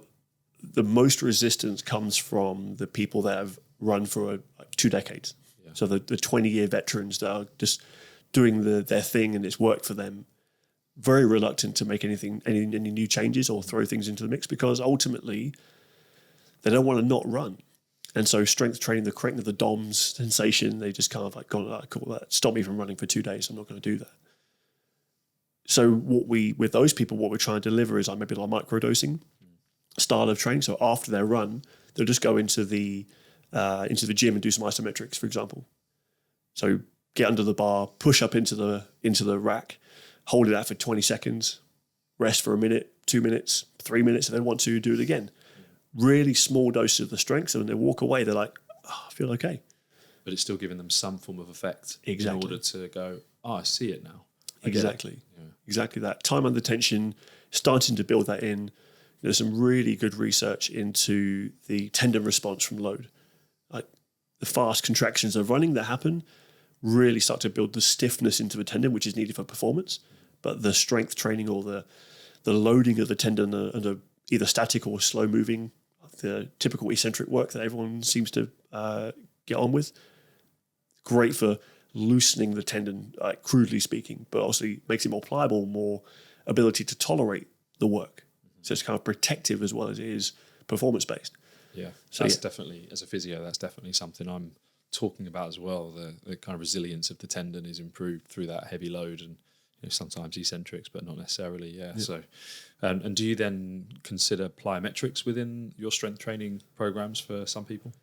the most resistance comes from the people that have run for 2 decades. Yeah. So the 20-year veterans that are just doing their thing and it's worked for them. Very reluctant to make any new changes or throw things into the mix because ultimately they don't want to not run. And so strength training, the correcting of the DOMS sensation, they just kind of like, cool, that stop me from running for 2 days. I'm not going to do that. So with those people, what we're trying to deliver is maybe like microdosing style of training. So after their run, they'll just go into the gym and do some isometrics, for example. So get under the bar, push up into the rack, hold it out for 20 seconds, rest for a minute, 2 minutes, 3 minutes, and then want to do it again. Really small doses of the strength. So when they walk away, they're like, I feel okay. But it's still giving them some form of effect in order to go, I see it now. Exactly. Exactly that. Time under tension, starting to build that in. There's some really good research into the tendon response from load. Like the fast contractions of running that happen really start to build the stiffness into the tendon, which is needed for performance. But the strength training or the loading of the tendon under either static or slow moving, the typical eccentric work that everyone seems to get on with, great for loosening the tendon, crudely speaking, but also makes it more pliable, more ability to tolerate the work. So it's kind of protective as well as it is performance-based. Yeah, so that's definitely, as a physio, that's definitely something I'm talking about as well. The kind of resilience of the tendon is improved through that heavy load, and sometimes eccentrics, but not necessarily. Yeah. So, and do you then consider plyometrics within your strength training programs for some people?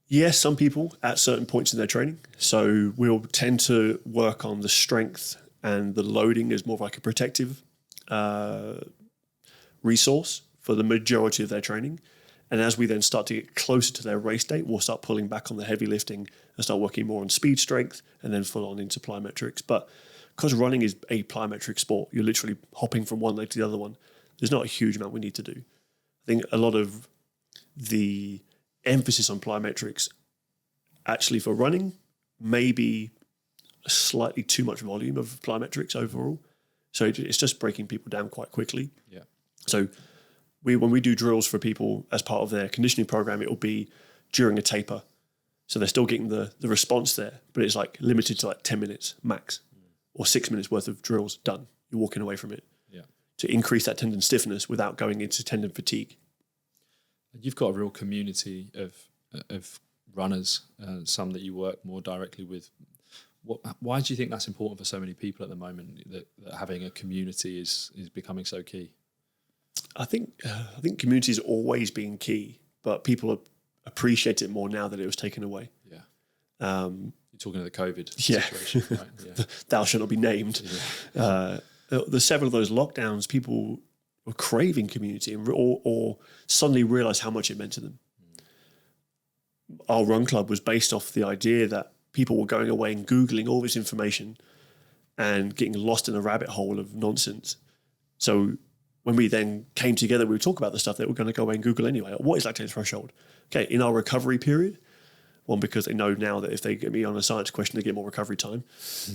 Yes, some people at certain points in their training. So we'll tend to work on the strength and the loading as more of like a protective resource for the majority of their training. And as we then start to get closer to their race date, we'll start pulling back on the heavy lifting and start working more on speed strength and then full on into plyometrics. But because running is a plyometric sport, you're literally hopping from one leg to the other one. There's not a huge amount we need to do. I think a lot of the emphasis on plyometrics actually for running may be slightly too much volume of plyometrics overall. So it's just breaking people down quite quickly. Yeah. So when we do drills for people as part of their conditioning program, it will be during a taper. So they're still getting the response there, but it's like limited to like 10 minutes max or 6 minutes worth of drills done. You're walking away from it. Yeah. To increase that tendon stiffness without going into tendon fatigue. You've got a real community of runners, some that you work more directly with. Why do you think that's important for so many people at the moment, that having a community is becoming so key? I think community has always been key, but people appreciate it more now that it was taken away. Yeah. You're talking of the COVID situation, right? Yeah. Thou shalt not be named. Yeah. The several of those lockdowns, people were craving community or suddenly realised how much it meant to them. Our run club was based off the idea that people were going away and Googling all this information and getting lost in a rabbit hole of nonsense. So when we then came together, we would talk about the stuff that we're going to go away and Google anyway. What is lactate threshold? Okay, in our recovery period, one, because they know now that if they get me on a science question, they get more recovery time.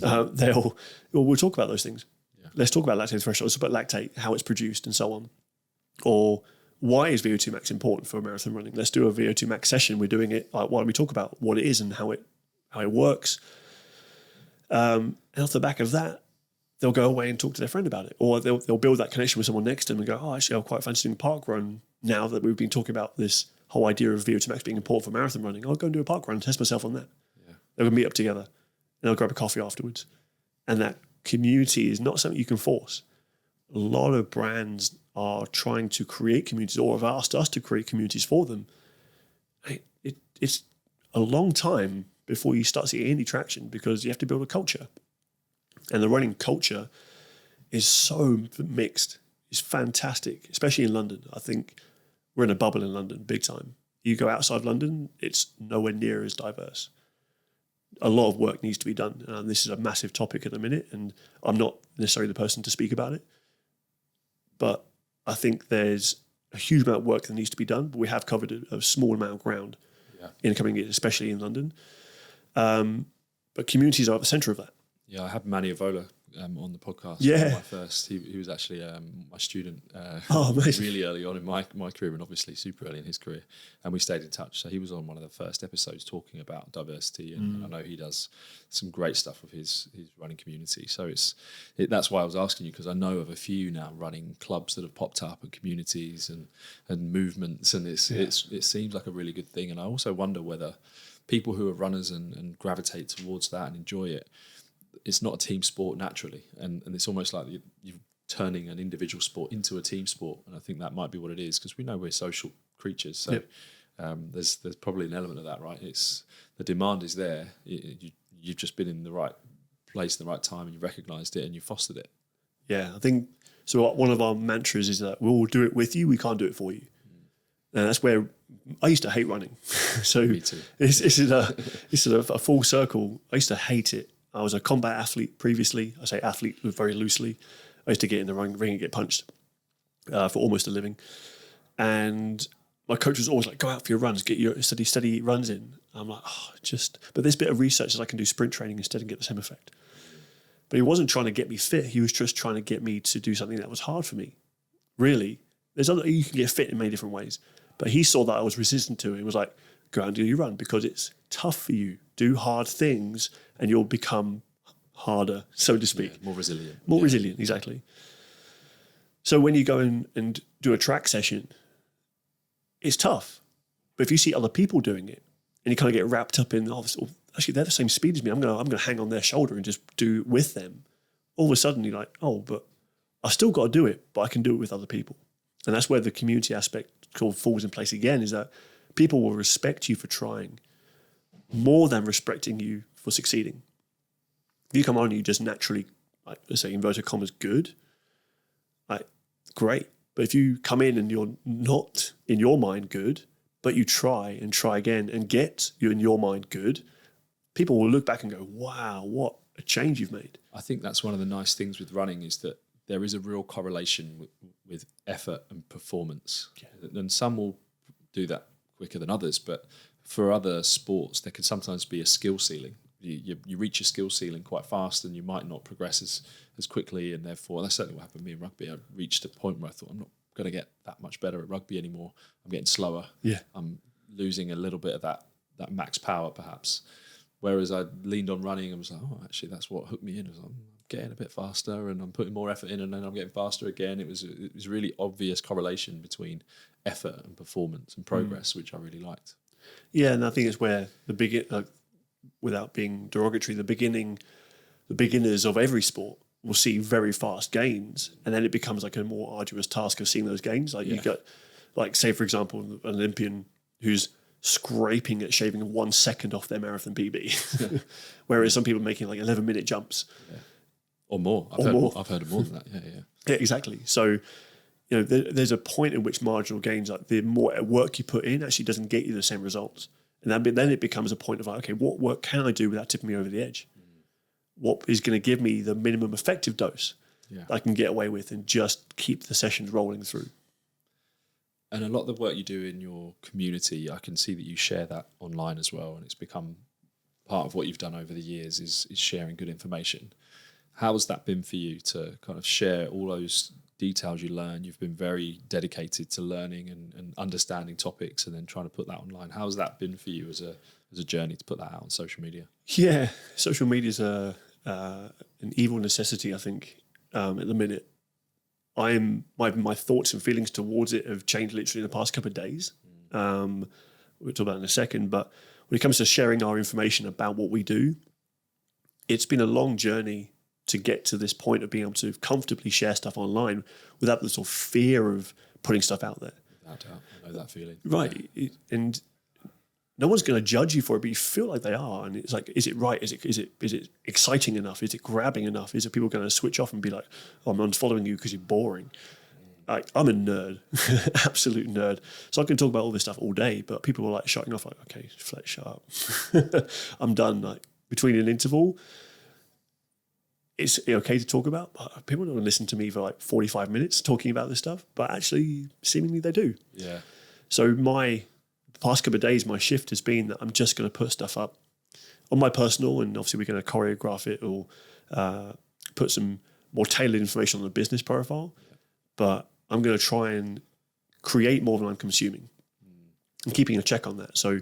We'll talk about those things. Yeah. Let's talk about lactate threshold. Let's talk about lactate, how it's produced and so on. Or why is VO2 max important for marathon running? Let's do a VO2 max session. We're doing it. Why don't we talk about what it is and how it works? And off the back of that, they'll go away and talk to their friend about it, or they'll build that connection with someone next to them and go, oh, actually, I'm quite fancy doing a park run now that we've been talking about this whole idea of VO2 max being important for marathon running. I'll go and do a park run and test myself on that. Yeah. They'll meet up together and they'll grab a coffee afterwards. And that community is not something you can force. A lot of brands are trying to create communities or have asked us to create communities for them. It's a long time before you start seeing any traction because you have to build a culture. And the running culture is so mixed. It's fantastic, especially in London. I think we're in a bubble in London, big time. You go outside London, it's nowhere near as diverse. A lot of work needs to be done. And this is a massive topic at the minute, and I'm not necessarily the person to speak about it. But I think there's a huge amount of work that needs to be done, but we have covered a small amount of ground in coming years, especially in London. But communities are at the centre of that. Yeah, I had Manny Avola on the podcast. Yeah. My first. He was actually my student amazing. Really early on in my career, and obviously super early in his career. And we stayed in touch. So he was on one of the first episodes talking about diversity, and I know he does some great stuff with his running community. So that's why I was asking you, because I know of a few now running clubs that have popped up and communities and movements, and it seems like a really good thing. And I also wonder whether people who are runners and gravitate towards that and enjoy it, it's not a team sport naturally, and it's almost like you're turning an individual sport into a team sport, and I think that might be what it is, because we know we're social creatures. So there's probably an element of that, right? It's the demand is there. You've just been in the right place, in the right time, and you recognised it and you fostered it. Yeah, I think so. One of our mantras is that we'll do it with you. We can't do it for you, and that's where I used to hate running. So Me too. It's a full circle. I used to hate it. I was a combat athlete previously. I say athlete very loosely. I used to get in the ring and get punched for almost a living. And my coach was always like, go out for your runs, get your steady runs in. I'm like, but this bit of research is I can do sprint training instead and get the same effect. But he wasn't trying to get me fit. He was just trying to get me to do something that was hard for me. Really. You can get fit in many different ways. But he saw that I was resistant to it and was like, go out and do your run because it's tough for you. Do hard things and you'll become harder, so to speak. Yeah, more resilient. More resilient, exactly. So when you go in and do a track session, it's tough. But if you see other people doing it and you kind of get wrapped up in, actually, they're the same speed as me. I'm going to hang on their shoulder and just do with them. all of a sudden you're like, oh, but I still got to do it, but I can do it with other people. And that's where the community aspect falls in place again, is that people will respect you for trying more than respecting you for succeeding. If you come on and you just naturally, like, let's say, inverted commas, good, like, great. But if you come in and you're not, in your mind, good, but you try and try again and get you in your mind good, people will look back and go, wow, what a change you've made. I think that's one of the nice things with running, is that there is a real correlation with effort and performance. Yeah. And some will do that quicker than others, but for other sports, there can sometimes be a skill ceiling. You reach a skill ceiling quite fast and you might not progress as quickly, and therefore, that's certainly what happened to me in rugby. I reached a point where I thought, I'm not going to get that much better at rugby anymore. I'm getting slower. Yeah. I'm losing a little bit of that max power perhaps. Whereas I leaned on running and was like, oh, actually, that's what hooked me in. I'm getting a bit faster and I'm putting more effort in, and then I'm getting faster again. It was a really obvious correlation between effort and performance and progress, which I really liked. Yeah, and I think it's where without being derogatory, the beginners of every sport will see very fast gains, and then it becomes like a more arduous task of seeing those gains. Like you got, like, say for example, an Olympian who's scraping at shaving 1 second off their marathon PB, whereas some people are making like 11-minute jumps, or more. I've heard of more than that. Yeah, exactly. So, you know, there's a point in which marginal gains, like the more work you put in, actually doesn't get you the same results, and then it becomes a point of like, okay, what work can I do without tipping me over the edge? What is going to give me the minimum effective dose I can get away with and just keep the sessions rolling through? And a lot of the work you do in your community, I can see that you share that online as well, and it's become part of what you've done over the years is sharing good information. How has that been for you to kind of share all those details you learn? You've been very dedicated to learning and understanding topics and then trying to put that online. How has that been for you as a journey to put that out on social media? Yeah, social media is an evil necessity, I think, at the minute. My thoughts and feelings towards it have changed literally in the past couple of days. We'll talk about it in a second, but when it comes to sharing our information about what we do, it's been a long journey to get to this point of being able to comfortably share stuff online without the sort of fear of putting stuff out there. Without doubt, I know that feeling. Right, and no one's going to judge you for it, but you feel like they are. And it's like, is it right? Is it exciting enough? Is it grabbing enough? Is it people going to switch off and be like, oh, I'm unfollowing you because you're boring? I'm a nerd, absolute nerd. So I can talk about all this stuff all day, but people were like shutting off, like, okay, Fletcher, shut up. I'm done. Like, between an interval, it's okay to talk about, but people don't want to listen to me for like 45 minutes talking about this stuff, but actually seemingly they do. Yeah. So the past couple of days, my shift has been that I'm just going to put stuff up on my personal, and obviously we're going to choreograph it or put some more tailored information on the business profile, but I'm going to try and create more than I'm consuming and keeping a check on that. So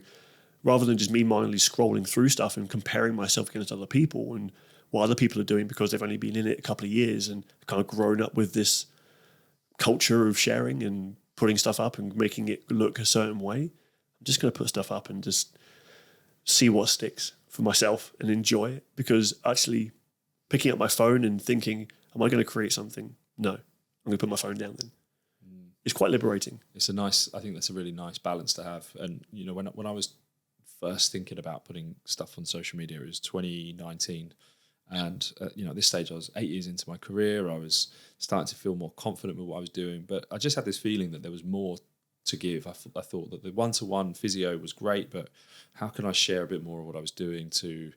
rather than just me mindlessly scrolling through stuff and comparing myself against other people and what other people are doing because they've only been in it a couple of years and kind of grown up with this culture of sharing and putting stuff up and making it look a certain way, I'm just going to put stuff up and just see what sticks for myself and enjoy it. Because actually picking up my phone and thinking, am I going to create something? No, I'm going to put my phone down then. It's quite liberating. I think that's a really nice balance to have. And, you know, when I was first thinking about putting stuff on social media, it was 2019. And, you know, at this stage, I was 8 years into my career. I was starting to feel more confident with what I was doing. But I just had this feeling that there was more to give. I thought that the one-to-one physio was great, but how can I share a bit more of what I was doing to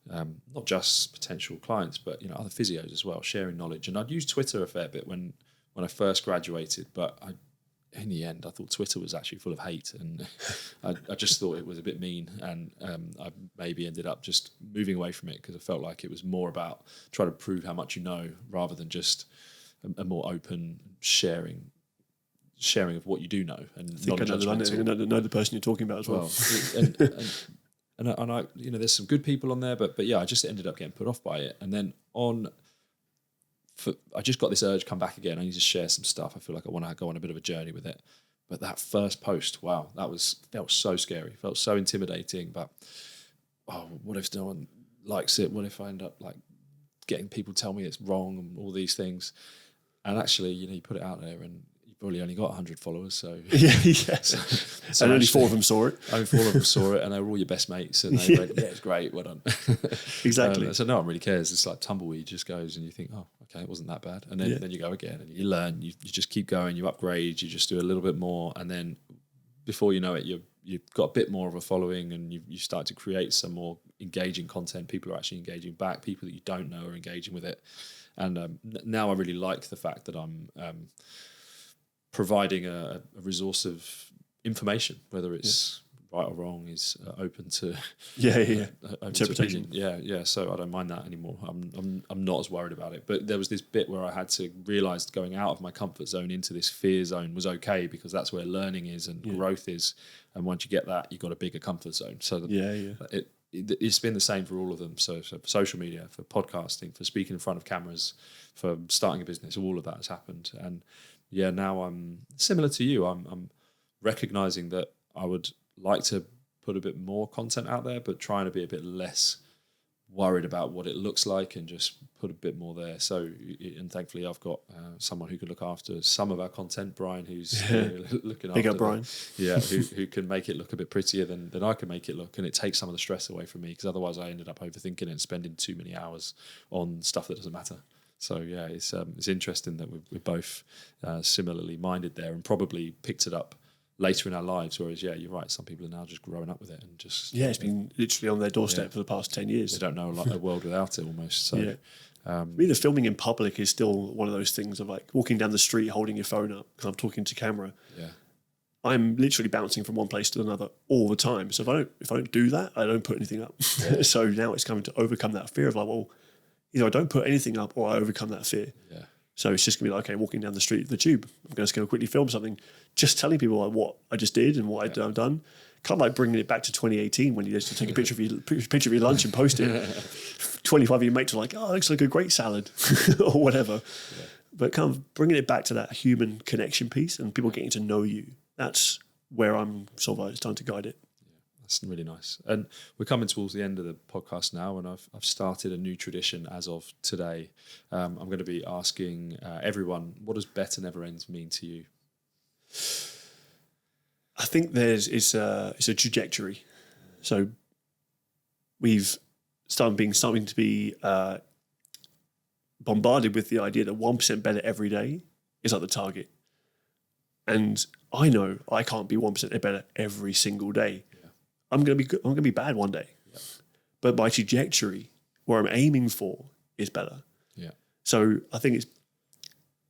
not just potential clients, but, you know, other physios as well, sharing knowledge. And I'd used Twitter a fair bit when I first graduated, but in the end, I thought Twitter was actually full of hate, and I just thought it was a bit mean, and I maybe ended up just moving away from it because I felt like it was more about trying to prove how much you know rather than just a more open sharing of what you do know. And I think I know the person you're talking about as well. And I, you know, there's some good people on there, but yeah, I just ended up getting put off by it. And then I just got this urge come back again. I need to share some stuff. I feel like I want to go on a bit of a journey with it. But that first post, wow, felt so scary, felt so intimidating. But what if no one likes it? What if I end up like getting people tell me it's wrong and all these things. And actually, you put it out there and you probably only got 100 followers. So So and only 4 of them saw it. Only 4 of them saw it, and they were all your best mates. And they went, yeah, it's great, well done. Exactly. So no one really cares. It's like tumbleweed just goes and you think, oh, okay, it wasn't that bad. And then you go again and you learn, you just keep going, you upgrade, you just do a little bit more. And then before you know it, you've got a bit more of a following and you start to create some more engaging content. People are actually engaging back. People that you don't know are engaging with it. And now I really like the fact that I'm providing a resource of information, whether it's right or wrong, is open to interpretation. So I don't mind that anymore. I'm not as worried about it. But there was this bit where I had to realise going out of my comfort zone into this fear zone was okay, because that's where learning is and growth is. And once you get that, you've got a bigger comfort zone. So it's been the same for all of them. So for social media, for podcasting, for speaking in front of cameras, for starting a business, all of that has happened. And now I'm similar to you. I'm recognising that I would like to put a bit more content out there, but trying to be a bit less worried about what it looks like and just put a bit more there. So, and thankfully I've got someone who can look after some of our content, Brian, who's looking after. Big up, Brian. Who can make it look a bit prettier than I can make it look, and it takes some of the stress away from me, because otherwise I ended up overthinking it and spending too many hours on stuff that doesn't matter. So it's interesting that we're both similarly minded there, and probably picked it up later in our lives, whereas you're right, some people are now just growing up with it and just it's been literally on their doorstep for the past 10 years. They don't know a world without it almost. So the filming in public is still one of those things of like walking down the street holding your phone up because I'm talking to camera. I'm literally bouncing from one place to another all the time. So if I don't do that, I don't put anything up. So now it's coming to overcome that fear of like, well, either I don't put anything up or I overcome that fear. So it's just going to be like, okay, walking down the street of the tube, I'm going to go quickly film something, just telling people like what I just did and what I've done. Kind of like bringing it back to 2018 when you used to take a picture of your lunch and post it. 25 of your mates are like, oh, it looks like a great salad or whatever. But kind of bringing it back to that human connection piece and people getting to know you. That's where I'm sort of like starting to guide it. That's really nice. And we're coming towards the end of the podcast now, and I've started a new tradition as of today. I'm going to be asking everyone, what does Better Never Ends mean to you? I think it's a trajectory. So we've starting to be bombarded with the idea that 1% better every day is like the target. And I know I can't be 1% better every single day. I'm going to be bad one day. But my trajectory, where I'm aiming for, is better. So I think it's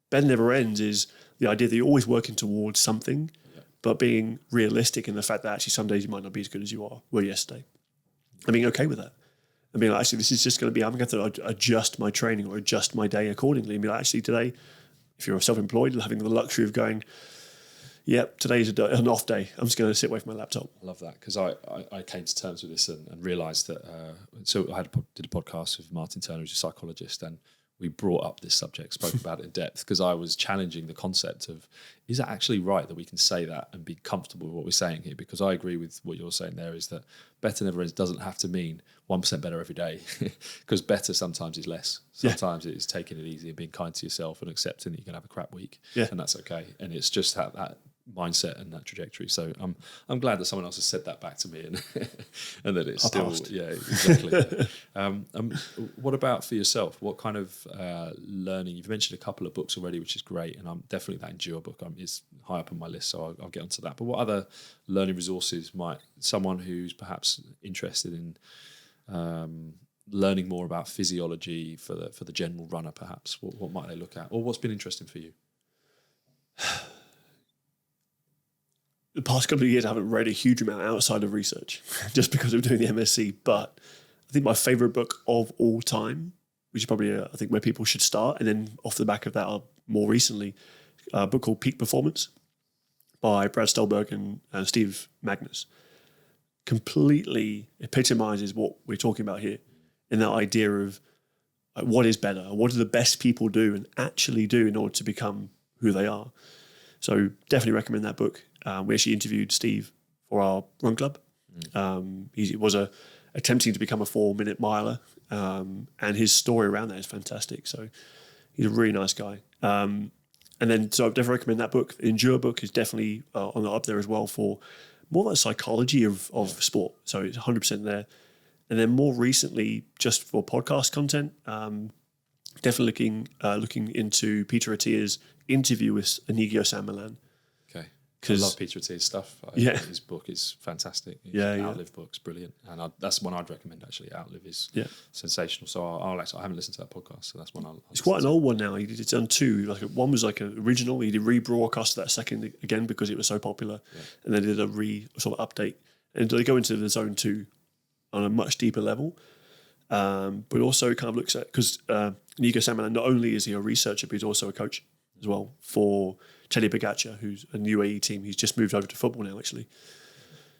Better Never Ends is the idea that you're always working towards something, but being realistic in the fact that actually some days you might not be as good as you were yesterday. And being okay with that. And being like, actually, this is just going to be, I'm going to have to adjust my training or adjust my day accordingly. And be like, actually, today, if you're self-employed, having the luxury of going, today's an off day. I'm just going to sit away from my laptop. I love that, because I came to terms with this and realised that. So I did a podcast with Martin Turner, who's a psychologist, and we brought up this subject, spoke about it in depth, because I was challenging the concept of, is it actually right that we can say that and be comfortable with what we're saying here? Because I agree with what you're saying there, is that Better Never Ends doesn't have to mean 1% better every day, because better sometimes is less. Sometimes it is taking it easy and being kind to yourself and accepting that you can have a crap week, and that's okay. And it's just that mindset and that trajectory. So I'm glad that someone else has said that back to me, and and that it's still exactly. What about for yourself? What kind of learning? You've mentioned a couple of books already, which is great, and I'm definitely that Endure book is high up on my list, so I'll get onto that. But what other learning resources might someone who's perhaps interested in learning more about physiology for the general runner, perhaps what might they look at, or what's been interesting for you? The past couple of years, I haven't read a huge amount outside of research, just because of doing the MSc. But I think my favourite book of all time, which is probably I think where people should start, and then off the back of that, more recently, a book called Peak Performance by Brad Stolberg and Steve Magnus. Completely epitomises what we're talking about here, in that idea of what is better, what do the best people do and actually do in order to become who they are. So definitely recommend that book. We actually interviewed Steve for our run club. He was a attempting to become a 4-minute miler. And his story around that is fantastic. So he's a really nice guy. And then, so I definitely recommend that book. The Endure book is definitely up there as well for more like psychology of sport. So it's 100% there. And then more recently, just for podcast content, definitely looking into Peter Attia's interview with Inigo San Milan. Okay. I love Peter Attia's stuff. His book is fantastic. His Outlive book's brilliant. And that's one I'd recommend, actually. Outlive is sensational. So I haven't listened to that podcast, so that's one I'll It's quite an old one now. He's done two. One was like an original. He did rebroadcast that second again because it was so popular. Yeah. And then did a sort of update. And they go into the zone 2 on a much deeper level. But also it kind of looks at, because Inigo San Milan, not only is he a researcher, but he's also a coach as well for Teddy Pogacar, who's a UAE team. He's just moved over to football now, actually.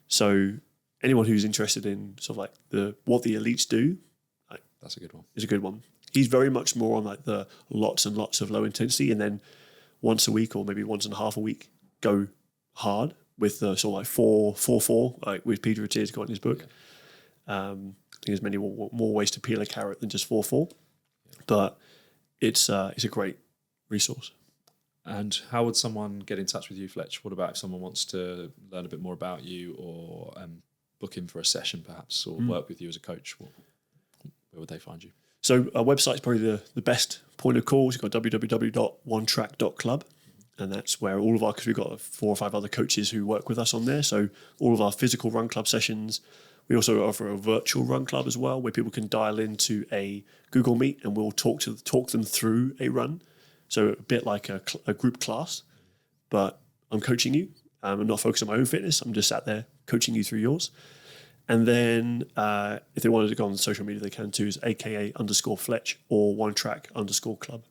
So anyone who's interested in sort of like what the elites do, that's a good one. Is a good one. He's very much more on like the lots and lots of low intensity, and then once a week or maybe once and a half a week go hard with sort of like 4-4, like with Peter Attia's got in his book. Yeah. I think there's many more ways to peel a carrot than just 4-4, but it's a great resource. And how would someone get in touch with you, Fletch? What about if someone wants to learn a bit more about you, or book in for a session perhaps, or work with you as a coach? Where would they find you? So our website's probably the best point of call. You've got www.onetrack.club, and that's where all of our, because we've got 4 or 5 other coaches who work with us on there. So all of our physical run club sessions. We also offer a virtual run club as well, where people can dial into a Google Meet and we'll talk them through a run. So a bit like a group class, but I'm coaching you. I'm not focused on my own fitness. I'm just sat there coaching you through yours. And then if they wanted to go on social media, they can too, is aka_Fletch or Onetrack_club.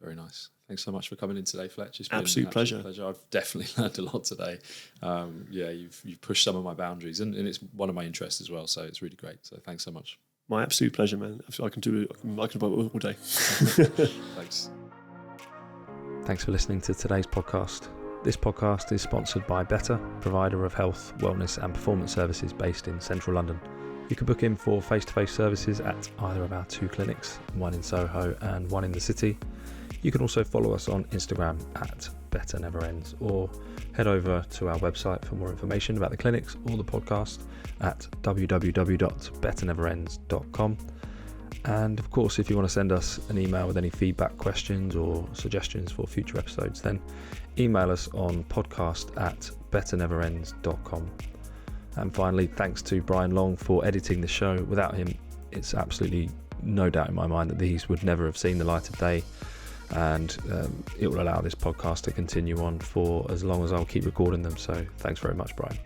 Very nice. Thanks so much for coming in today, Fletch. It's been absolute pleasure. I've definitely learned a lot today. You've pushed some of my boundaries, and it's one of my interests as well. So it's really great. So thanks so much. My absolute pleasure, man. I can do it all day. Thanks. Thanks for listening to today's podcast. This podcast is sponsored by Better, provider of health, wellness and performance services based in central London. You can book in for face-to-face services at either of our 2 clinics, one in Soho and one in the city. You can also follow us on Instagram at Better Never Ends, or head over to our website for more information about the clinics or the podcast at www.betterneverends.com. And of course, if you want to send us an email with any feedback, questions or suggestions for future episodes, then email us on podcast@betterneverends.com. And finally, thanks to Brian Long for editing the show. Without him, it's absolutely no doubt in my mind that these would never have seen the light of day. And it will allow this podcast to continue on for as long as I'll keep recording them. So thanks very much, Brian.